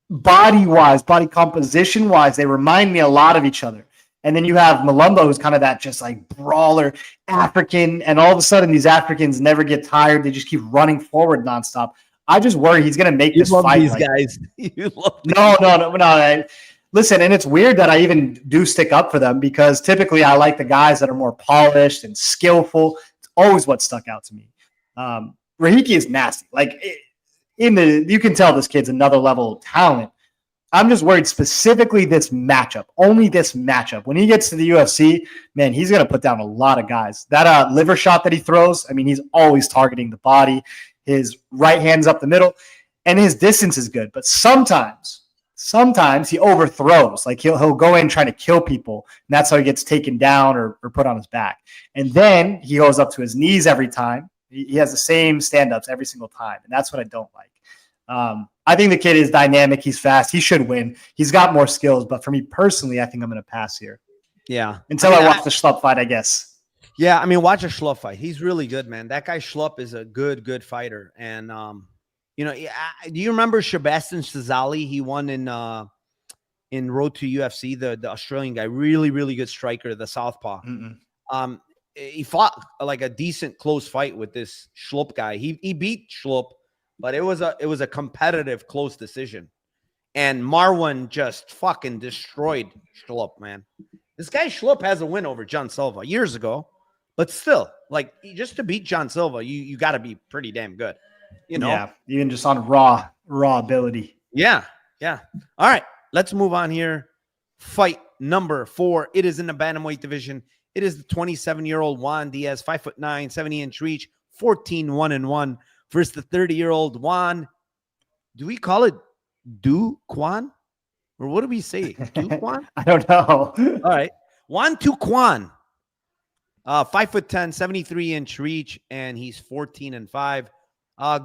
body-wise, body composition-wise, they remind me a lot of each other. And then you have Mulumba, who's kind of that just like brawler African. And all of a sudden, these Africans never get tired. They just keep running forward nonstop. I just worry he's going to make this fight.
These guys. You love
No. Listen, and it's weird that I even do stick up for them because typically I like the guys that are more polished and skillful. It's always what stuck out to me. Rahiki is nasty. Like you can tell this kid's another level of talent. I'm just worried specifically this matchup, only this matchup. When he gets to the UFC, man, he's going to put down a lot of guys. That liver shot that he throws, I mean, he's always targeting the body. His right hand's up the middle, and his distance is good. But sometimes he overthrows. Like he'll go in trying to kill people, and that's how he gets taken down or put on his back. And then he goes up to his knees every time. He has the same stand-ups every single time, and that's what I don't like. I think the kid is dynamic. He's fast. He should win. He's got more skills. But for me personally, I think I'm going to pass here.
Yeah.
Until I watch the Schlupp fight, I guess.
Yeah, I mean, watch a Schlupp fight. He's really good, man. That guy Schlupp is a good fighter. And, do you remember Sebastian Cizali? He won in Road to UFC, the Australian guy. Really, really good striker, the southpaw. He fought like a decent close fight with this Schlupp guy. He beat Schlupp. But it was a competitive, close decision. And Marwan just fucking destroyed Schlupp, man. This guy Schlupp has a win over John Silva years ago. But still, like, just to beat John Silva, you got to be pretty damn good.
Yeah, even just on raw ability.
Yeah. All right, let's move on here. Fight number 4. It is in the bantamweight division. It is the 27-year-old Juan Diaz, 5'9", 70-inch reach, 14-1-1. Versus the 30-year-old Juan. Do we call it Kwon? Or what do we say? Kwon?
I don't know.
All right. Kwon II Kwon. 5'10", 73-inch reach, and he's 14-5.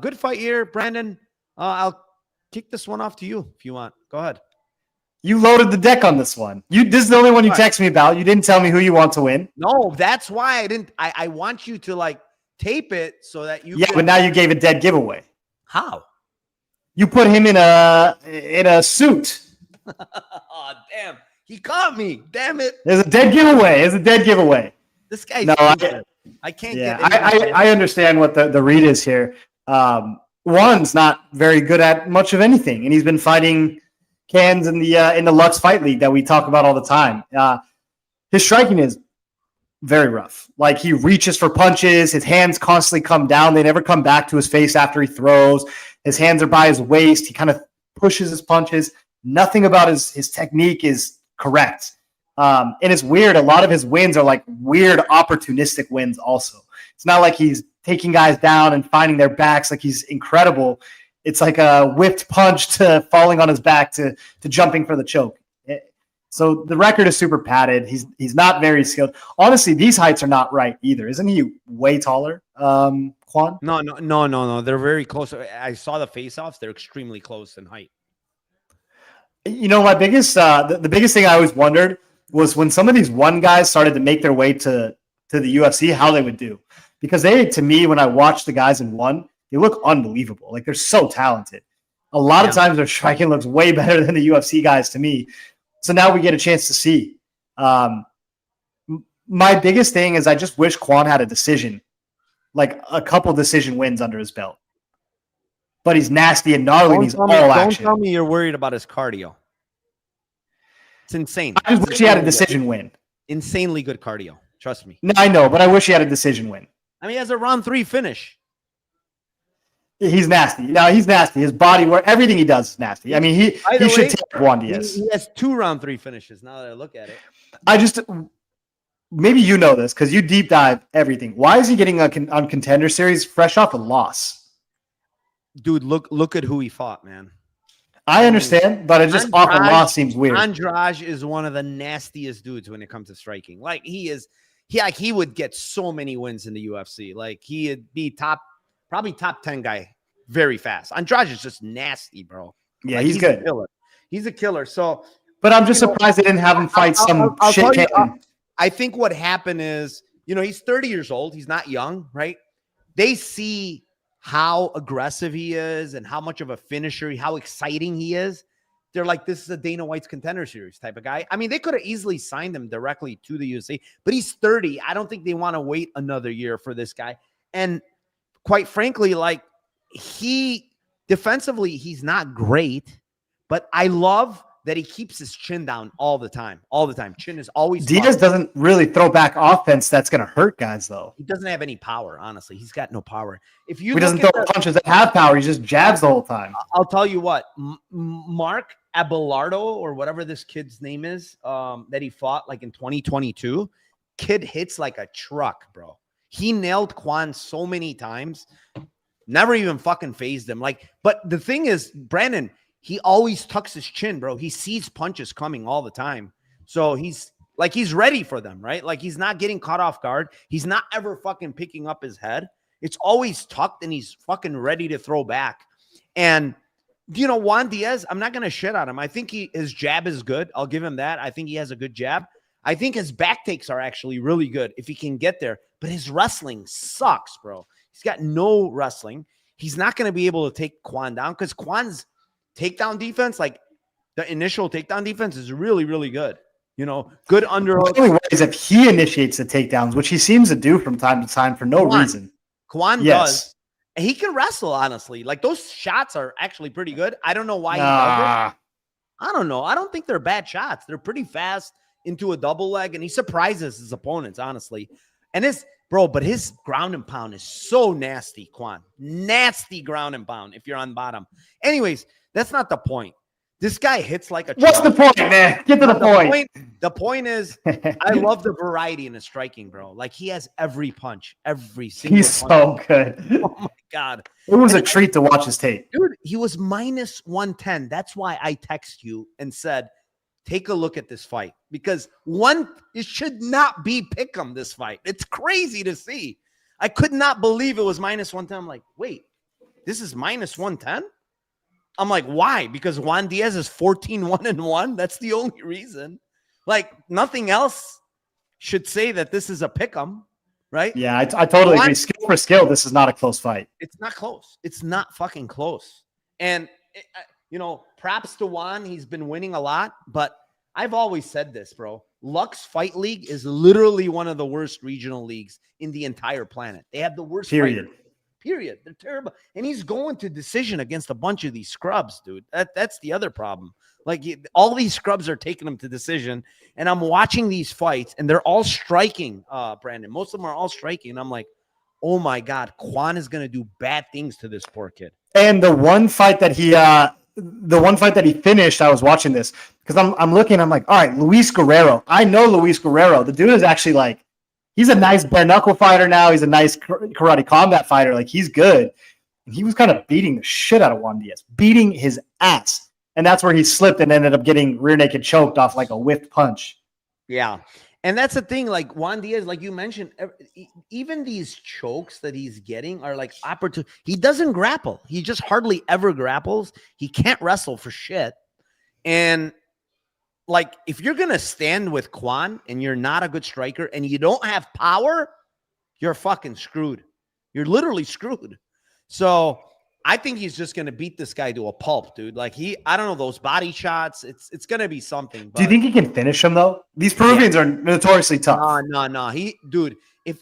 Good fight here, Brandon. I'll kick this one off to you if you want. Go ahead.
You loaded the deck on this one. This is the only one you text me about. You didn't tell me who you want to win.
No, that's why I didn't. I want you to tape it so that you
but now you gave a dead giveaway.
How?
You put him in a suit.
Oh, damn. He caught me. Damn it.
There's a dead giveaway.
This guy. I can't get
it. I understand what the read is here. Juan's not very good at much of anything, and he's been fighting cans in the Lux Fight League that we talk about all the time. His striking is very rough. Like he reaches for punches. His hands constantly come down. They never come back to his face after he throws. His hands are by his waist. He kind of pushes his punches. Nothing about his technique is correct. And it's weird. A lot of his wins are like weird opportunistic wins also. It's not like he's taking guys down and finding their backs like he's incredible. It's like a whipped punch to falling on his back to jumping for the choke. So the record is super padded. He's not very skilled. Honestly, these heights are not right either. Isn't he way taller, Kwon?
No. They're very close. I saw the face-offs. They're extremely close in height.
You know, my biggest the biggest thing I always wondered was when some of these one guys started to make their way to the UFC, how they would do. Because to me, when I watch the guys in one, they look unbelievable. Like they're so talented. A lot of times their striking looks way better than the UFC guys to me. So now we get a chance to see. My biggest thing is I just wish Kwon had a decision, like a couple decision wins under his belt. But he's nasty and gnarly and he's all action.
Don't tell me you're worried about his cardio. It's insane.
I just wish he had a decision win.
Insanely good cardio. Trust me.
No, I know, but I wish he had a decision win.
I mean, he has a round 3 finish.
He's nasty. No, he's nasty. His body work, everything he does is nasty. I mean, he should take Kwon Diaz.
He has 2 round 3 finishes now that I look at it.
Maybe you know this because you deep dive everything. Why is he getting on Contender Series fresh off a loss?
Dude, look at who he fought, man.
I understand, but it just off a loss seems weird.
Andrade is one of the nastiest dudes when it comes to striking. Like he would get so many wins in the UFC. Like he'd be probably top 10 guy very fast. Andrade is just nasty, bro.
Yeah, like, he's good.
He's a killer. So,
but I'm just surprised they didn't have him fight some shit.
I think what happened is, he's 30 years old. He's not young, right? They see how aggressive he is and how much of a finisher, how exciting he is. They're like, this is a Dana White's Contender Series type of guy. I mean, they could have easily signed him directly to the UFC, but he's 30. I don't think they want to wait another year for this guy. And quite frankly, like defensively, he's not great, but I love that he keeps his chin down all the time. Chin is always
Diaz doesn't really throw back offense that's going to hurt guys, though.
He doesn't have any power, honestly. He's got no power.
He doesn't throw punches that have power. He just jabs the whole time.
I'll tell you what, Mark Abelardo, or whatever this kid's name is, that he fought like in 2022, kid hits like a truck, bro. He nailed Kwon so many times, never even fucking phased him. But the thing is, Brandon, he always tucks his chin, bro. He sees punches coming all the time. So he's ready for them, right? Like he's not getting caught off guard. He's not ever fucking picking up his head. It's always tucked and he's fucking ready to throw back. And, Juan Diaz, I'm not going to shit on him. I think his jab is good. I'll give him that. I think he has a good jab. I think his back takes are actually really good if he can get there. But his wrestling sucks, bro. He's got no wrestling. He's not going to be able to take Kwon down because Kwon's takedown defense, like the initial takedown defense, is really, really good. Good underhook.
The only way is if he initiates the takedowns, which he seems to do from time to time for no reason.
Kwon does. And he can wrestle, honestly. Like those shots are actually pretty good. I don't know why he does it. I don't know. I don't think they're bad shots. They're pretty fast into a double leg, and he surprises his opponents, honestly. And his ground and pound is so nasty, Kwon. Nasty ground and pound if you're on bottom. Anyways, that's not the point. This guy hits like a truck.
What's the point, man? Get to the point.
The point is, I love the variety in his striking, bro. Like he has every punch, every single
He's
punch.
so good.
Oh my God.
It was a treat to watch his tape.
Dude, he was minus 110. That's why I text you and said, take a look at this fight, because it should not be pick'em, this fight. It's crazy to see. I could not believe it was minus 110. I'm like, wait, this is minus 110? I'm like, why? Because Juan Diaz is 14-1-1. That's the only reason. Like nothing else should say that this is a pick'em, right?
Yeah, I totally agree. Skill for skill, this is not a close fight.
It's not close. It's not fucking close. And props to Juan. He's been winning a lot, but I've always said this, bro. Lux Fight League is literally one of the worst regional leagues in the entire planet. They have the worst
Period.
period. They're terrible. And he's going to decision against a bunch of these scrubs, dude. That's the other problem. Like, all these scrubs are taking him to decision. And I'm watching these fights, and they're all striking, Brandon. Most of them are all striking. And I'm like, oh, my God, Kwon is going to do bad things to this poor kid.
And the one fight that he finished, I was watching this because I'm looking. I'm like, all right, Luis Guerrero. I know Luis Guerrero. The dude is actually like, he's a nice bare knuckle fighter now. He's a nice karate combat fighter. Like, he's good. And he was kind of beating the shit out of Juan Diaz, beating his ass. And that's where he slipped and ended up getting rear naked choked off like a whiffed punch.
Yeah. And that's the thing, like Juan Diaz, like you mentioned, even these chokes that he's getting are like opportunity. He doesn't grapple. He just hardly ever grapples. He can't wrestle for shit. And like, if you're going to stand with Kwon and you're not a good striker and you don't have power, you're fucking screwed. You're literally screwed. So I think he's just going to beat this guy to a pulp, dude. Like, I don't know, those body shots, it's going to be something. But
do you think he can finish him, though? These Peruvians are notoriously tough.
No.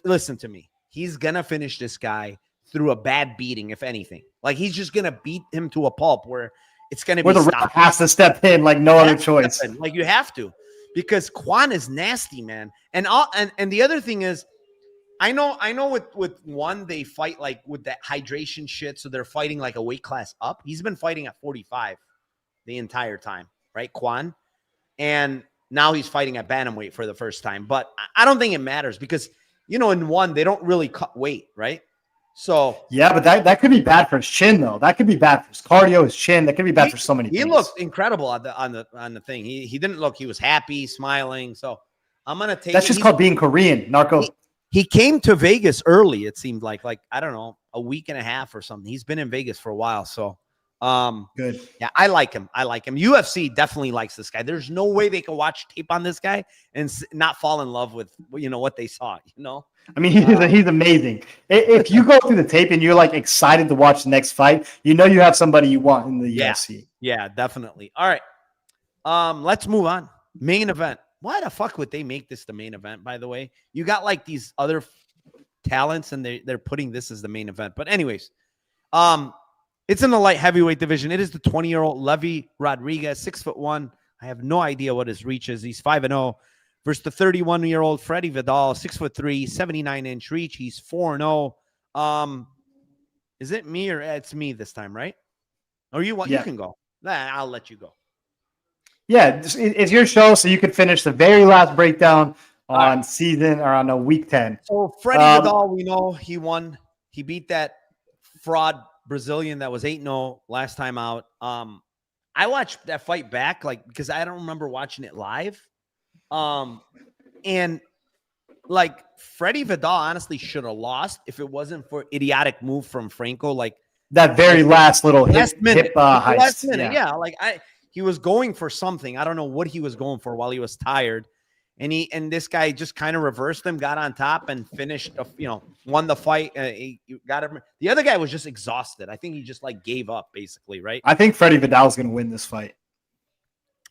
Listen to me. He's going to finish this guy through a bad beating, if anything. Like, he's just going to beat him to a pulp where it's going to be
where the ref has to step in like no other choice.
Like, you have to, because Kwon is nasty, man. And the other thing is, I know with one, they fight like with that hydration shit. So they're fighting like a weight class up. He's been fighting at 45 the entire time, right? Kwon. And now he's fighting at bantamweight for the first time. But I don't think it matters because, in one, they don't really cut weight, right? So
yeah, but that could be bad for his chin, though. That could be bad for his cardio, his chin. That could be bad for so many things.
He looked incredible on the thing. He didn't look. He was happy, smiling. So I'm gonna take.
That's just called being Korean, Narco.
He came to Vegas early. It seemed like I don't know, a week and a half or something. He's been in Vegas for a while. So
good. Yeah,
I like him. UFC definitely likes this guy. There's no way they can watch tape on this guy and not fall in love with what they saw.
I mean, he's amazing. If you go through the tape and you're like excited to watch the next fight, you have somebody you want in the UFC.
Yeah, definitely. All right. Let's move on. Main event. Why the fuck would they make this the main event, by the way? You got like these other talents and they're putting this as the main event. But anyways, it's in the light heavyweight division. It is the 20-year-old Levy Rodrigues, 6'1". I have no idea what his reach is. He's 5-0 versus the 31-year-old Freddie Vidal, 6'3", 79-inch reach. He's 4-0. Is it me or it's me this time, right? Or you want? Yeah. You can go. I'll let you go.
Yeah, it's your show, so you could finish the very last breakdown on season or on week 10.
So Freddie Vidal, we know he won. He beat that fraud Brazilian that was 8-0 last time out. I watched that fight back, because I don't remember watching it live. And like Freddie Vidal honestly should have lost if it wasn't for idiotic move from Franco. Like
that very last little hip heist.
Last minute, yeah. Like he was going for something. I don't know what he was going for while he was tired. And this guy just kind of reversed him, got on top and finished, won the fight. He got him. The other guy was just exhausted. I think he just gave up basically, right?
I think Freddie Vidal is going to win this fight.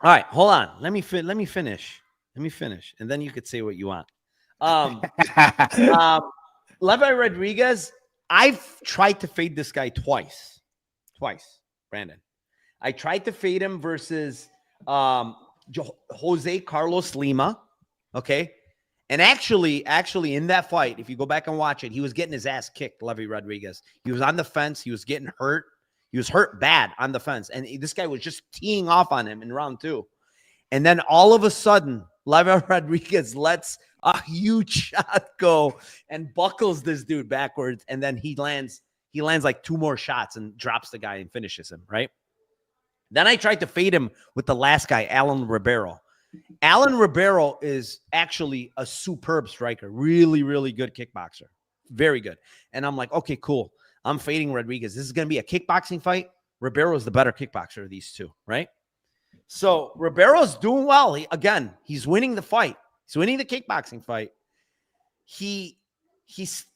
All right, hold on. Let me finish. And then you could say what you want. Levi Rodrigues, I've tried to fade this guy twice, Brandon. I tried to fade him versus Jose Carlos Lima. Okay. And actually in that fight, if you go back and watch it, he was getting his ass kicked, Levi Rodrigues. He was on the fence. He was getting hurt. He was hurt bad on the fence. And this guy was just teeing off on him in round 2. And then all of a sudden, Levi Rodrigues lets a huge shot go and buckles this dude backwards. And then he lands like 2 more shots and drops the guy and finishes him, right? Then I tried to fade him with the last guy, Alan Ribeiro. Alan Ribeiro is actually a superb striker. Really, really good kickboxer. Very good. And I'm like, okay, cool. I'm fading Rodrigues. This is going to be a kickboxing fight. Ribeiro is the better kickboxer of these two, right? So Ribeiro's doing well. He's winning the fight. He's winning the kickboxing fight. He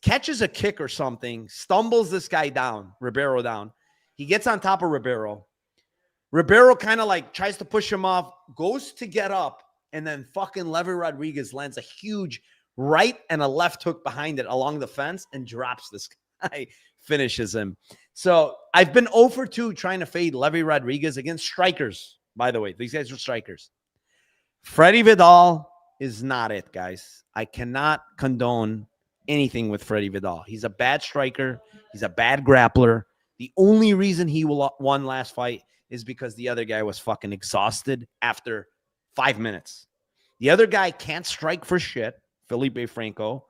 catches a kick or something, stumbles this guy down, Ribeiro down. He gets on top of Ribeiro. Ribeiro kind of tries to push him off, goes to get up, and then fucking Levi Rodrigues lands a huge right and a left hook behind it along the fence and drops this finishes him. So I've been 0 for 2 trying to fade Levy Rodrigues against strikers. By the way, these guys are strikers. Freddie Vidal is not it, guys. I cannot condone anything with Freddie Vidal. He's a bad striker. He's a bad grappler. The only reason he won last fight is because the other guy was fucking exhausted after 5 minutes. The other guy can't strike for shit, Felipe Franco.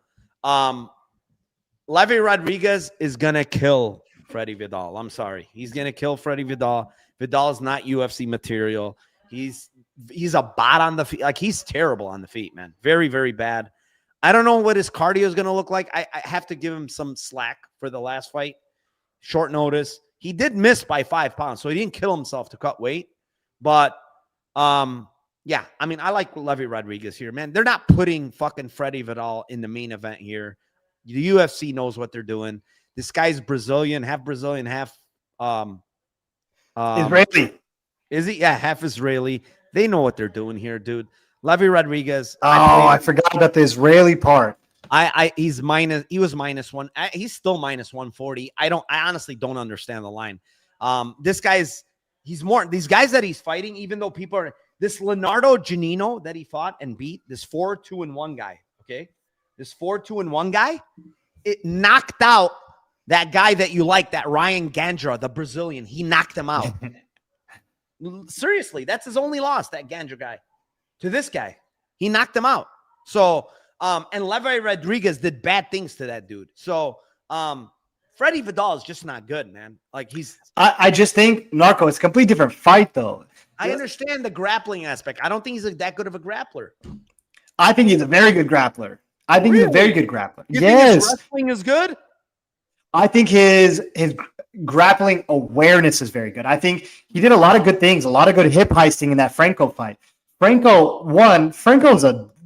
Levy Rodrigues is going to kill Freddie Vidal. I'm sorry. He's going to kill Freddie Vidal. Vidal is not UFC material. He's a bot on the feet. Like, he's terrible on the feet, man. Very, very bad. I don't know what his cardio is going to look like. I have to give him some slack for the last fight. Short notice. He did miss by 5 pounds, so he didn't kill himself to cut weight. But, yeah, I mean, I like Levy Rodrigues here, man. They're not putting fucking Freddie Vidal in the main event here. The UFC knows what they're doing. This guy's Brazilian, half
Israeli.
Is he? Yeah, half Israeli. They know what they're doing here, dude. Levy Rodrigues.
I forgot about the Israeli part.
He was -1. He's still -140. I honestly don't understand the line. These guys that he's fighting, even though people are, this Leonardo Giannino that he fought and beat, this 4-2-1 guy. Okay. This 4-2-1 guy, it knocked out that guy that you like, that Ryan Gandra, the Brazilian. He knocked him out. Seriously, that's his only loss, that Gandra guy. To this guy, he knocked him out. So, and Levy Rodrigues did bad things to that dude. So, Freddie Vidal is just not good, man. Like,
I just think, Narco, it's a completely different fight, though.
I understand the grappling aspect. I don't think he's that good of a grappler.
I think he's a very good grappler. I think he's a very good grappler.
You think his wrestling is good?
I think his grappling awareness is very good. I think he did a lot of good things, a lot of good hip heisting in that Franco fight.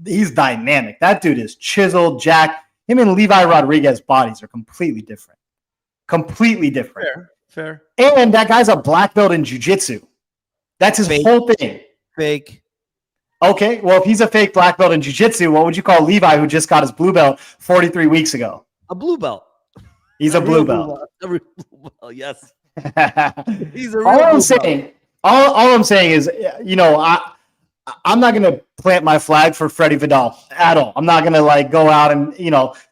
He's dynamic. That dude is chiseled, jacked. Him and Levi Rodriguez' bodies are completely different. Completely different.
Fair.
And that guy's a black belt in jiu-jitsu. That's his whole thing.
Fake.
Okay, well, if he's a fake black belt in jiu-jitsu, what would you call Levi, who just got his blue belt 43 weeks ago?
A blue belt.
He's a blue belt.
A real blue belt, yes. He's a real
all I'm saying is, I'm not going to plant my flag for Freddie Vidal at all. I'm not going to go out and,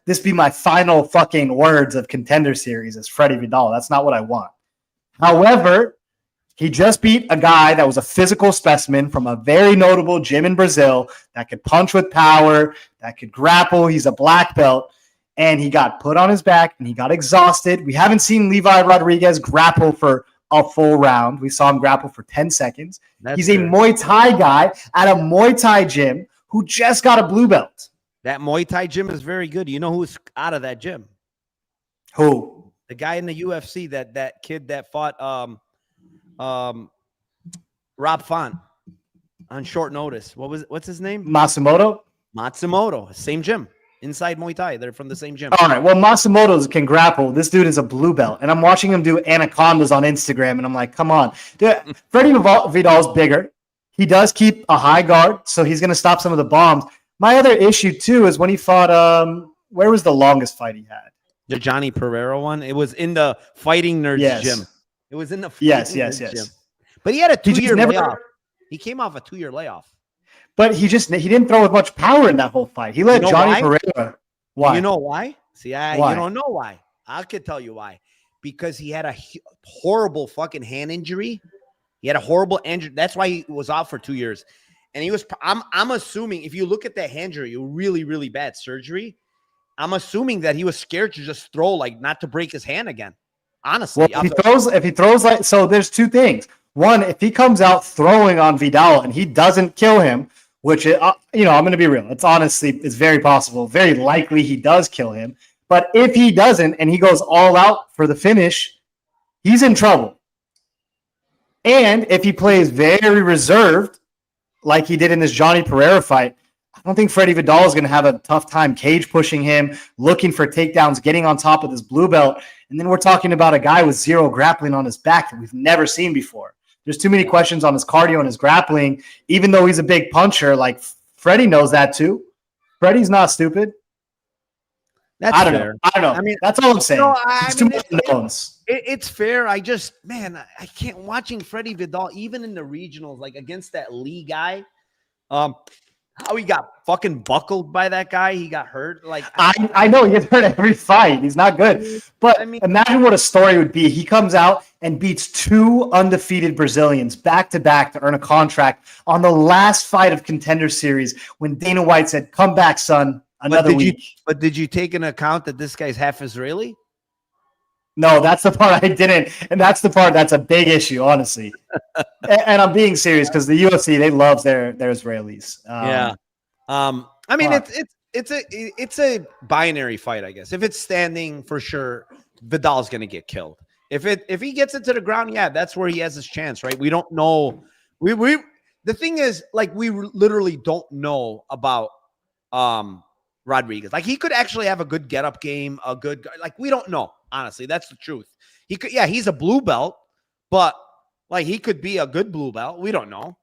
this be my final fucking words of Contender Series as Freddie Vidal. That's not what I want. However, he just beat a guy that was a physical specimen from a very notable gym in Brazil that could punch with power, that could grapple. He's a black belt, and he got put on his back, and he got exhausted. We haven't seen Levi Rodriguez grapple for a full round. We saw him grapple for 10 seconds. He's a Muay Thai guy at a Muay Thai gym who just got a blue belt.
That Muay Thai gym is very good. You know who's out of that gym?
Who?
The guy in the UFC, that kid that fought Rob Font on short notice. What's his name?
Matsumoto,
same gym, inside Muay Thai. They're from the same gym.
All right. Well, Matsumoto can grapple. This dude is a blue belt, and I'm watching him do anacondas on Instagram, and I'm like, come on. Dude, Freddie Vidal's bigger. He does keep a high guard, so he's going to stop some of the bombs. My other issue, too, is when he fought, where was the longest fight he had?
The Johnny Pereira one. It was in the Fighting Nerds gym. It was in the
yes.
Gym. But he had a 2-year layoff. He came off a 2-year layoff.
But he didn't throw with much power in that whole fight. He let Johnny Pereira. Why?
You know why? See, you don't know why. I could tell you why. Because he had a horrible fucking hand injury. He had a horrible injury. That's why he was out for 2 years. And he was. I'm assuming if you look at that hand injury, really, really bad surgery. I'm assuming that he was scared to just throw, not to break his hand again. Honestly,
well, if he throws so there's two things. One, if he comes out throwing on Vidal and he doesn't kill him, which I'm going to be real. It's very possible, very likely he does kill him. But if he doesn't and he goes all out for the finish, he's in trouble. And if he plays very reserved, like he did in this Johnny Pereira fight, I don't think Freddie Vidal is going to have a tough time cage pushing him, looking for takedowns, getting on top of this blue belt. And then we're talking about a guy with zero grappling on his back that we've never seen before. There's too many questions on his cardio and his grappling, even though he's a big puncher. Freddie knows that too. Freddie's not stupid.
That's
I don't
fair.
know. I don't know.
I mean,
that's all I'm saying.
I
Too
mean,
much unknowns.
it's fair. I can't watching Freddie Vidal, even in the regionals, like against that Lee guy. How he got fucking buckled by that guy. He got hurt. Like
I know he gets hurt every fight. He's not good. But imagine what a story would be. He comes out and beats 2 undefeated Brazilians back to back to earn a contract on the last fight of Contender Series when Dana White said, "Come back, son, another week."
But did you take into account that this guy's half Israeli?
No, that's the part I didn't. And that's the part that's a big issue, honestly. And I'm being serious because the UFC, they love their Israelis.
Yeah. I mean, it's a binary fight, I guess. If it's standing, for sure, Vidal's going to get killed. If he gets it to the ground, yeah, that's where he has his chance, right? We don't know. The thing is, like, we literally don't know about Rodrigues. Like, he could actually have a good get-up game, like, we don't know, honestly. That's the truth. He could, yeah, he's a blue belt, but, like, he could be a good blue belt. We don't know.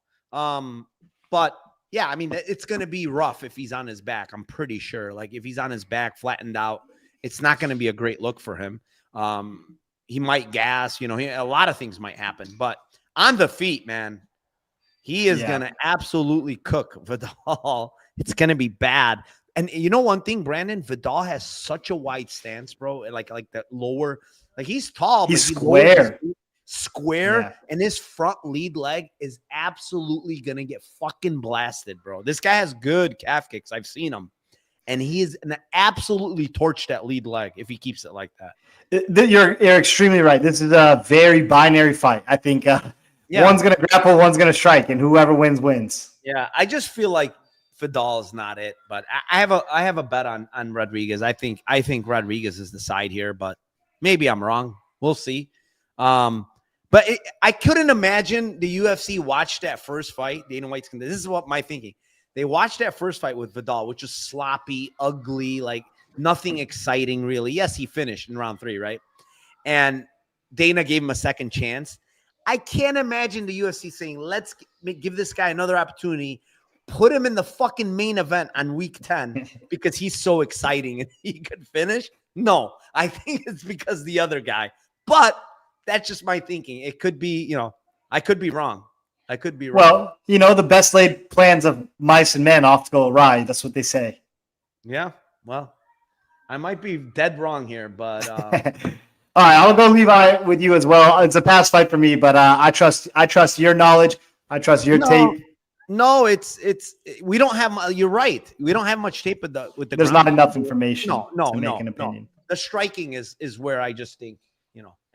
But, yeah, I mean, it's going to be rough if he's on his back, I'm pretty sure. Like, if he's on his back, flattened out, it's not going to be a great look for him. He might gas, a lot of things might happen. But on the feet, man, he is going to absolutely cook Vidal. It's going to be bad. And you know one thing, Brandon, Vidal has such a wide stance, bro. Like that lower, like he's tall,
he's
but
square.
Yeah. And his front lead leg is absolutely going to get fucking blasted, bro. This guy has good calf kicks. I've seen him. And he is absolutely torched that lead leg if he keeps it like that.
You're extremely right. This is a very binary fight. I think one's going to grapple, one's going to strike, and whoever wins.
Yeah, I just feel like Vidal is not it, but I have a bet on Rodrigues. I think Rodrigues is the side here, but maybe I'm wrong. We'll see. But I couldn't imagine the UFC watched that first fight. Dana White's. This is what my thinking. They watched that first fight with Vidal, which was sloppy, ugly, like nothing exciting really. Yes, he finished in round 3, right? And Dana gave him a second chance. I can't imagine the UFC saying, let's give this guy another opportunity, put him in the fucking main event on week 10 because he's so exciting and he could finish. No, I think it's because the other guy. But that's just my thinking. It could be, I could be wrong. I could be wrong.
Well, the best laid plans of mice and men off to go awry. That's what they say.
Yeah. Well, I might be dead wrong here, but
all right, I'll go Levi with you as well. It's a past fight for me, but I trust your knowledge. I trust your tape.
No, we don't have. You're right. We don't have much tape with the.
There's not enough information.
To
make an opinion.
The striking is where I just think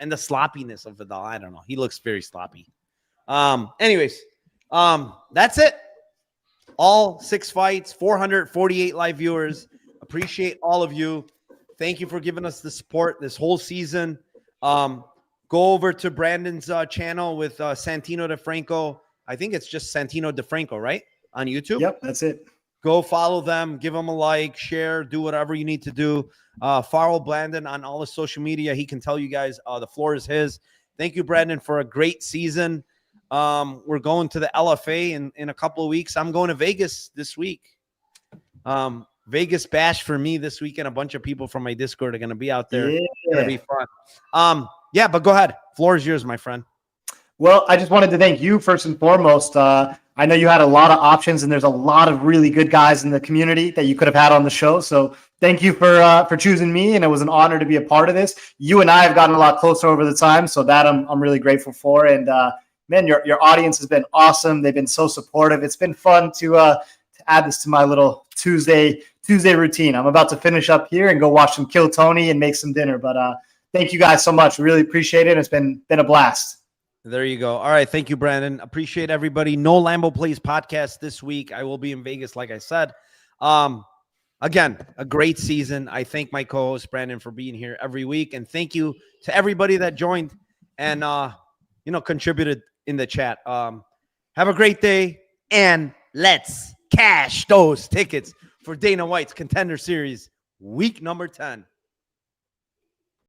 and the sloppiness of Vidal. I don't know. He looks very sloppy. Anyways, that's it. All 6 fights, 448 live viewers. Appreciate all of you. Thank you for giving us the support this whole season. Go over to Brandon's channel with Santino DeFranco. I think it's just Santino DeFranco, right? On YouTube.
Yep, that's it.
Go follow them, give them a like, share, do whatever you need to do. Follow Brandon on all his social media. He can tell you guys the floor is his. Thank you, Brandon, for a great season. We're going to the LFA in a couple of weeks. I'm going to Vegas this week. Vegas bash for me this weekend. A bunch of people from my Discord are going to be out there. It's going to be fun. Yeah, but go ahead. Floor is yours, my friend.
Well, I just wanted to thank you first and foremost. I know you had a lot of options, and there's a lot of really good guys in the community that you could have had on the show. So thank you for choosing me, and it was an honor to be a part of this. You and I have gotten a lot closer over the time, so that I'm really grateful for. And man, your audience has been awesome. They've been so supportive. It's been fun to add this to my little Tuesday routine. I'm about to finish up here and go watch some Kill Tony and make some dinner. But thank you guys so much. Really appreciate it. It's been a blast.
There you go. All right. Thank you, Brandon. Appreciate everybody. No Lambo Plays podcast this week. I will be in Vegas, like I said. Again, a great season. I thank my co-host, Brandon, for being here every week. And thank you to everybody that joined and, contributed in the chat. Have a great day. And let's cash those tickets for Dana White's Contender Series, week number 10.